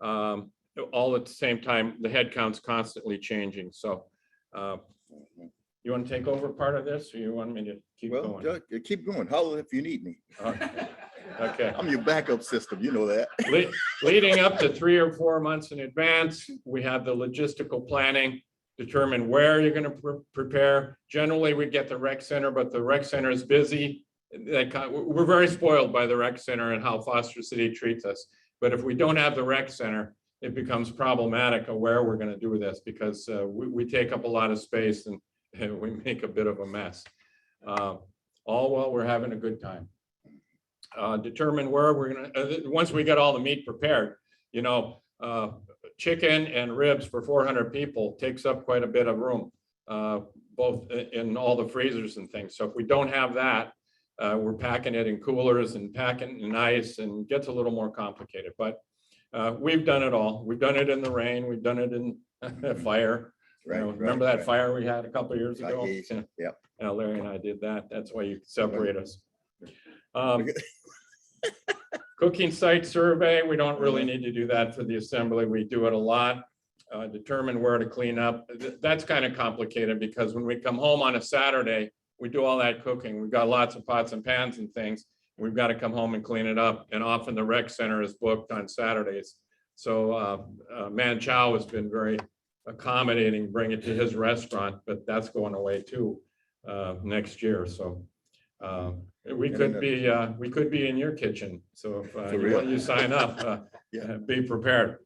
S20: All at the same time, the head count's constantly changing. So you want to take over part of this or you want me to keep going?
S10: Keep going. Holler if you need me.
S20: Okay.
S10: I'm your backup system. You know that.
S20: Leading up to 3 or 4 months in advance, we have the logistical planning, determine where you're going to prepare. Generally, we get the rec center, but the rec center is busy we're very spoiled by the rec center and how Foster City treats us. But if we don't have the rec center, it becomes problematic of where we're going to do this, because we take up a lot of space and we make a bit of a mess. All while we're having a good time. Determine where we're going to, once we get all the meat prepared, you know, chicken and ribs for 400 people takes up quite a bit of room, both in all the freezers and things. So if we don't have that, we're packing it in coolers and packing in ice, and gets a little more complicated. But we've done it all. We've done it in the rain. We've done it in fire.
S10: Right,
S20: You know, remember that fire we had a couple of years ago?
S10: Yeah.
S20: Larry and I did that. That's why you separate us. Cooking site survey, we don't really need to do that for the assembly. We do it a lot. Determine where to clean up. That's kind of complicated, because when we come home on a Saturday, we do all that cooking. We've got lots of pots and pans and things. We've got to come home and clean it up. And often the rec center is booked on Saturdays. So Man Chow has been very accommodating, bring it to his restaurant, but that's going away too next year. So we could be in your kitchen. So if you sign up, be prepared.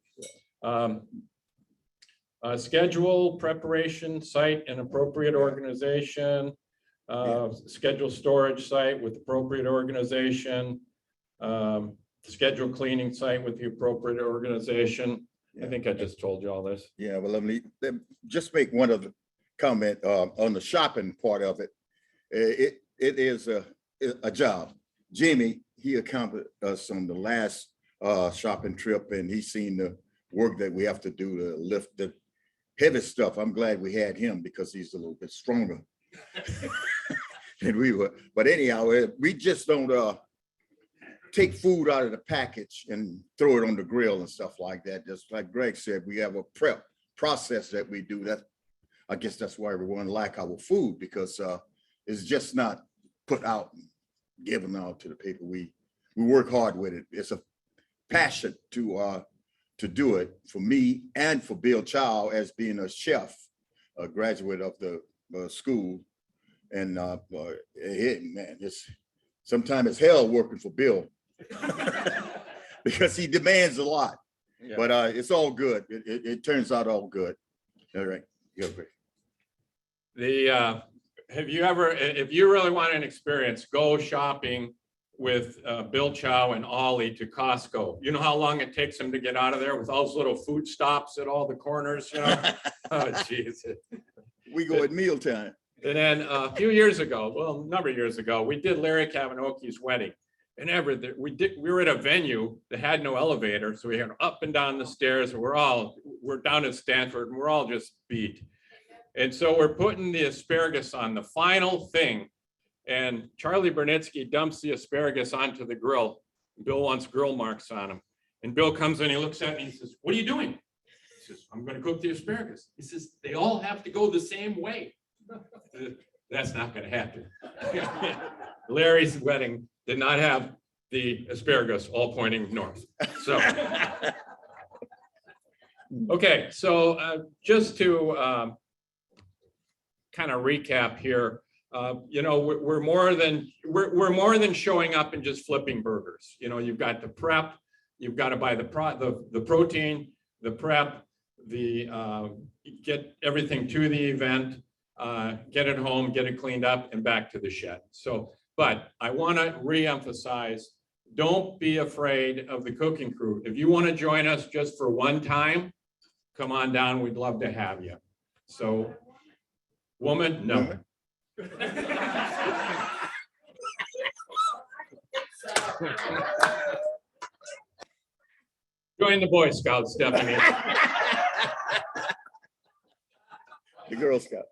S20: Schedule, preparation, site and appropriate organization. Schedule storage site with appropriate organization. Schedule cleaning site with the appropriate organization. I think I just told you all this.
S10: Yeah, well, let me just make one other comment on the shopping part of it. It is a job. Jimmy, he accompanied us on the last shopping trip, and he's seen the work that we have to do to lift the heavy stuff. I'm glad we had him, because he's a little bit stronger than we were. But anyhow, we just don't take food out of the package and throw it on the grill and stuff like that. Just like Greg said, we have a prep process that we do. That, I guess that's why everyone like our food, because it's just not put out and given out to the people. We work hard with it. It's a passion to do it for me and for Bill Chow, as being a chef, a graduate of the school. And man, sometimes it's hell working for Bill because he demands a lot.
S20: Yeah.
S10: But it's all good. It turns out all good. All right. You're great.
S20: Have you ever, if you really want an experience, go shopping with Bill Chow and Ollie to Costco. You know how long it takes them to get out of there with all those little food stops at all the corners, you know? Oh, geez.
S10: We go at mealtime.
S20: And then a few years ago, well, a number of years ago, we did Larry Kavanaughy's wedding. And we were at a venue that had no elevator. So we had up and down the stairs. We're down at Stanford, and we're all just beat. And so we're putting the asparagus on, the final thing. And Charlie Bernitsky dumps the asparagus onto the grill. Bill wants grill marks on him. And Bill comes in, he looks at me, he says, "What are you doing?" He says, "I'm going to cook the asparagus." He says, "They all have to go the same way." That's not going to happen. Larry's wedding did not have the asparagus all pointing north. So, okay, so just to kind of recap here, you know, we're more than showing up and just flipping burgers. You know, you've got the prep, you've got to buy the protein, the prep, get everything to the event. Get it home, get it cleaned up, and back to the shed. So, but I want to re-emphasize, don't be afraid of the cooking crew. If you want to join us just for one time, come on down. We'd love to have you. So, woman, no. Join the Boy Scouts, Stephanie.
S10: The Girl Scout.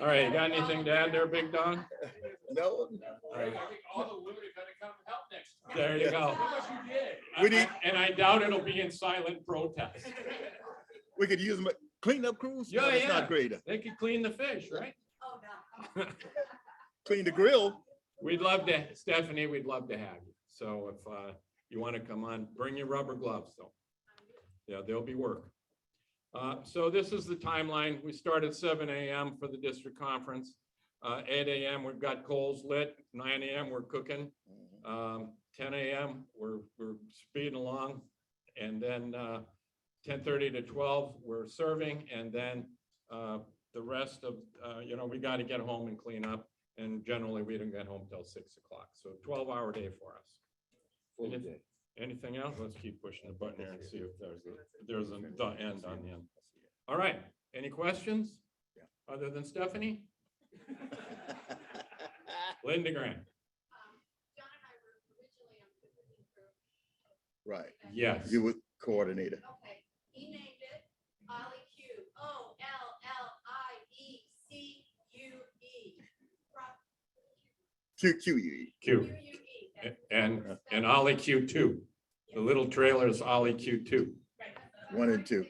S20: All right, you got anything to add there, Big Don?
S10: No.
S20: All right.
S11: All the women are gonna come help next time.
S20: There you go.
S10: We need-
S20: And I doubt it'll be in silent protest.
S10: We could use them at cleanup crews. No, that's not great.
S20: They could clean the fish, right?
S6: Oh, no.
S10: Clean the grill.
S20: We'd love to, Stephanie, we'd love to have you. So if you want to come on, bring your rubber gloves though. Yeah, there'll be work. So this is the timeline. We start at 7 a.m. for the district conference. 8 a.m. we've got coals lit. 9 a.m. we're cooking. 10 a.m. we're speeding along, and then 10:30 to 12 we're serving, and then the rest of we got to get home and clean up, and generally we don't get home till 6 o'clock. So 12-hour day for us. Anything else? Let's keep pushing the button here and see if there's an end on the end. All right. Any questions other than Stephanie? Linda Grant.
S10: Right.
S20: Yes.
S10: You were coordinator.
S6: Okay, he named it Ollie Q, OLLIECUE.
S10: QQE.
S20: Q. And Ollie Q2. The little trailer is Ollie Q2.
S10: 1 and 2.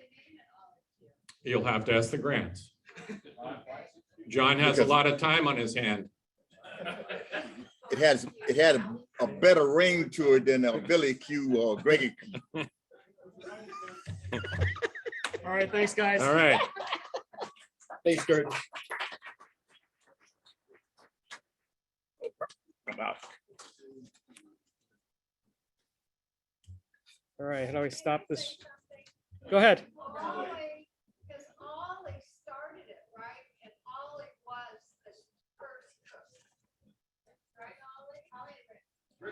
S20: You'll have to ask the grants. John has a lot of time on his hand.
S10: It had a better ring to it than a Billy Q or Greggy Q.
S1: All right, thanks, guys.
S20: All right.
S1: Thanks, Gordon. All right, how do I stop this? Go ahead.
S6: Because Ollie started it, right? And Ollie was the first cook. Right, Ollie?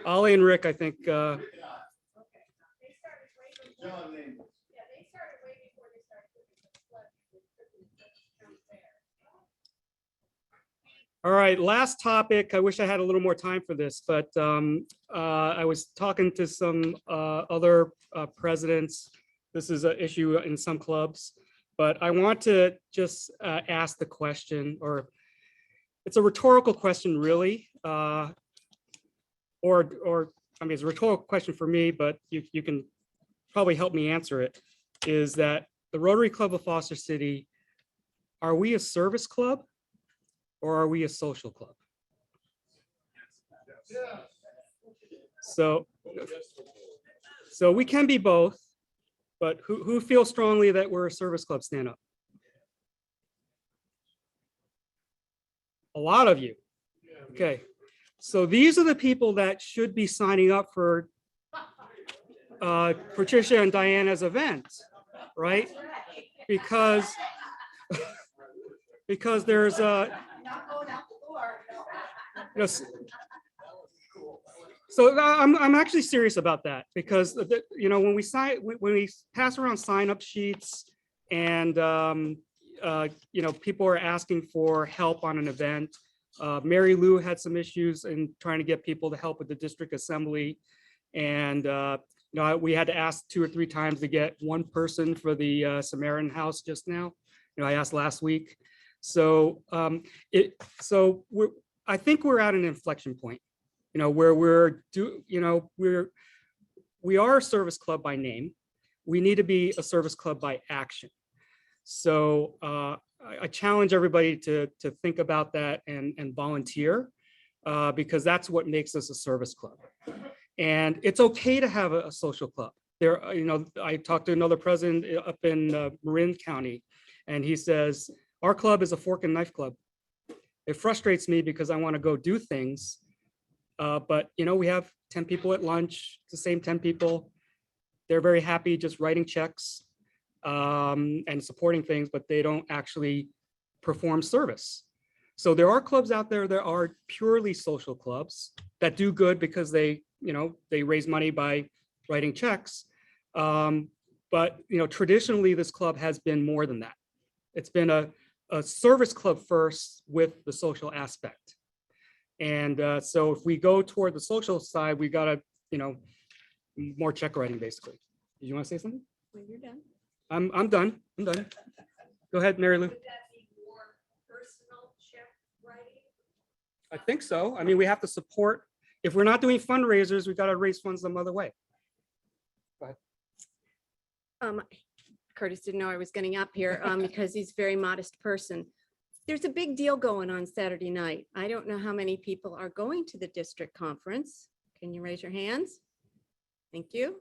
S1: Ollie and Rick, I think,
S6: They started way before. Yeah, they started way before they started cooking the flood.
S1: all right, last topic. I wish I had a little more time for this, but I was talking to some other presidents. This is an issue in some clubs, but I want to just ask the question, or it's a rhetorical question, really, or I mean, it's a rhetorical question for me, but you can probably help me answer it. Is that the Rotary Club of Foster City, are we a service club or are we a social club? So we can be both, but who feels strongly that we're a service club? Stand up. A lot of you. Okay. So these are the people that should be signing up for Patricia and Diana's event, right? Because there's a, so I'm actually serious about that, because when we pass around sign-up sheets and people are asking for help on an event. Mary Lou had some issues in trying to get people to help with the district assembly, and we had to ask 2 or 3 times to get one person for the Samaritan House just now. I asked last week. So I think we're at an inflection point, where we are a service club by name. We need to be a service club by action. So I challenge everybody to think about that and volunteer, because that's what makes us a service club. And it's okay to have a social club. I talked to another president up in Marin County, and he says, our club is a fork and knife club. It frustrates me because I want to go do things. But we have 10 people at lunch, the same 10 people. They're very happy just writing checks and supporting things, but they don't actually perform service. So there are clubs out there that are purely social clubs that do good because they raise money by writing checks. But traditionally this club has been more than that. It's been a service club first with the social aspect. And so if we go toward the social side, we got to, more check writing basically. Did you want to say something?
S6: When you're done.
S1: I'm done. I'm done. Go ahead, Mary Lou.
S6: Would that be more personal check writing?
S1: I think so. I mean, we have to support. If we're not doing fundraisers, we got to raise funds some other way. Go ahead.
S19: Curtis didn't know I was getting up here because he's a very modest person. There's a big deal going on Saturday night. I don't know how many people are going to the district conference. Can you raise your hands? Thank you.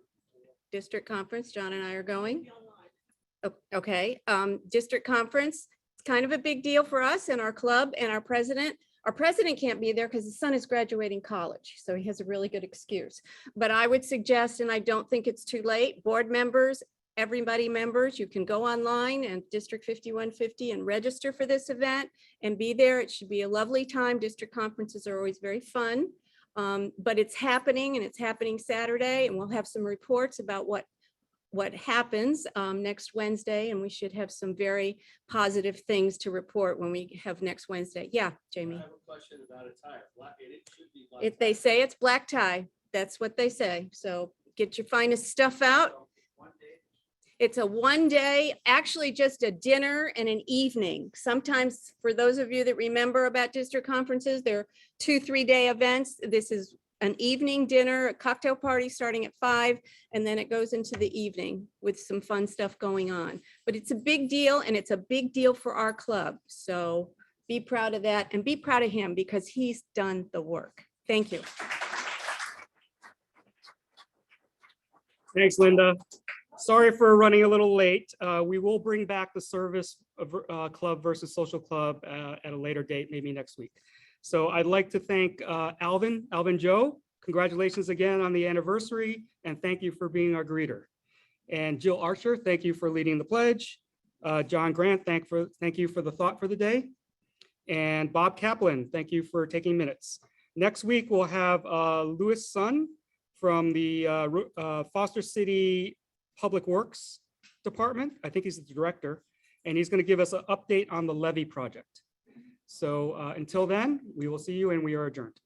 S19: District conference, John and I are going. Okay, district conference, it's
S3: kind of a big deal for us and our club and our president. Our president can't be there because his son is graduating college, so he has a really good excuse. But I would suggest, and I don't think it's too late, board members, everybody members, you can go online and District 5150 and register for this event and be there. It should be a lovely time. District conferences are always very fun. But it's happening, and it's happening Saturday, and we'll have some reports about what happens next Wednesday, and we should have some very positive things to report when we have next Wednesday. Yeah, Jamie.
S11: I have a question about attire. It should be black
S3: If they say it's black tie, that's what they say. So get your finest stuff out. It's a 1 day, actually just a dinner and an evening. Sometimes for those of you that remember about district conferences, they're 2-3 day events. This is an evening dinner, a cocktail party starting at 5, and then it goes into the evening with some fun stuff going on. But it's a big deal, and it's a big deal for our club. So be proud of that and be proud of him because he's done the work. Thank you.
S1: Thanks, Linda. Sorry for running a little late. We will bring back the service club versus social club at a later date, maybe next week. So I'd like to thank Alvin Joe. Congratulations again on the anniversary, and thank you for being our greeter. And Jill Archer, thank you for leading the pledge. John Grant, thank you for the thought for the day. And Bob Kaplan, thank you for taking minutes. Next week, we'll have Louis Sun from the Foster City Public Works Department. I think he's the director, and he's going to give us an update on the levy project. So until then, we will see you, and we are adjourned.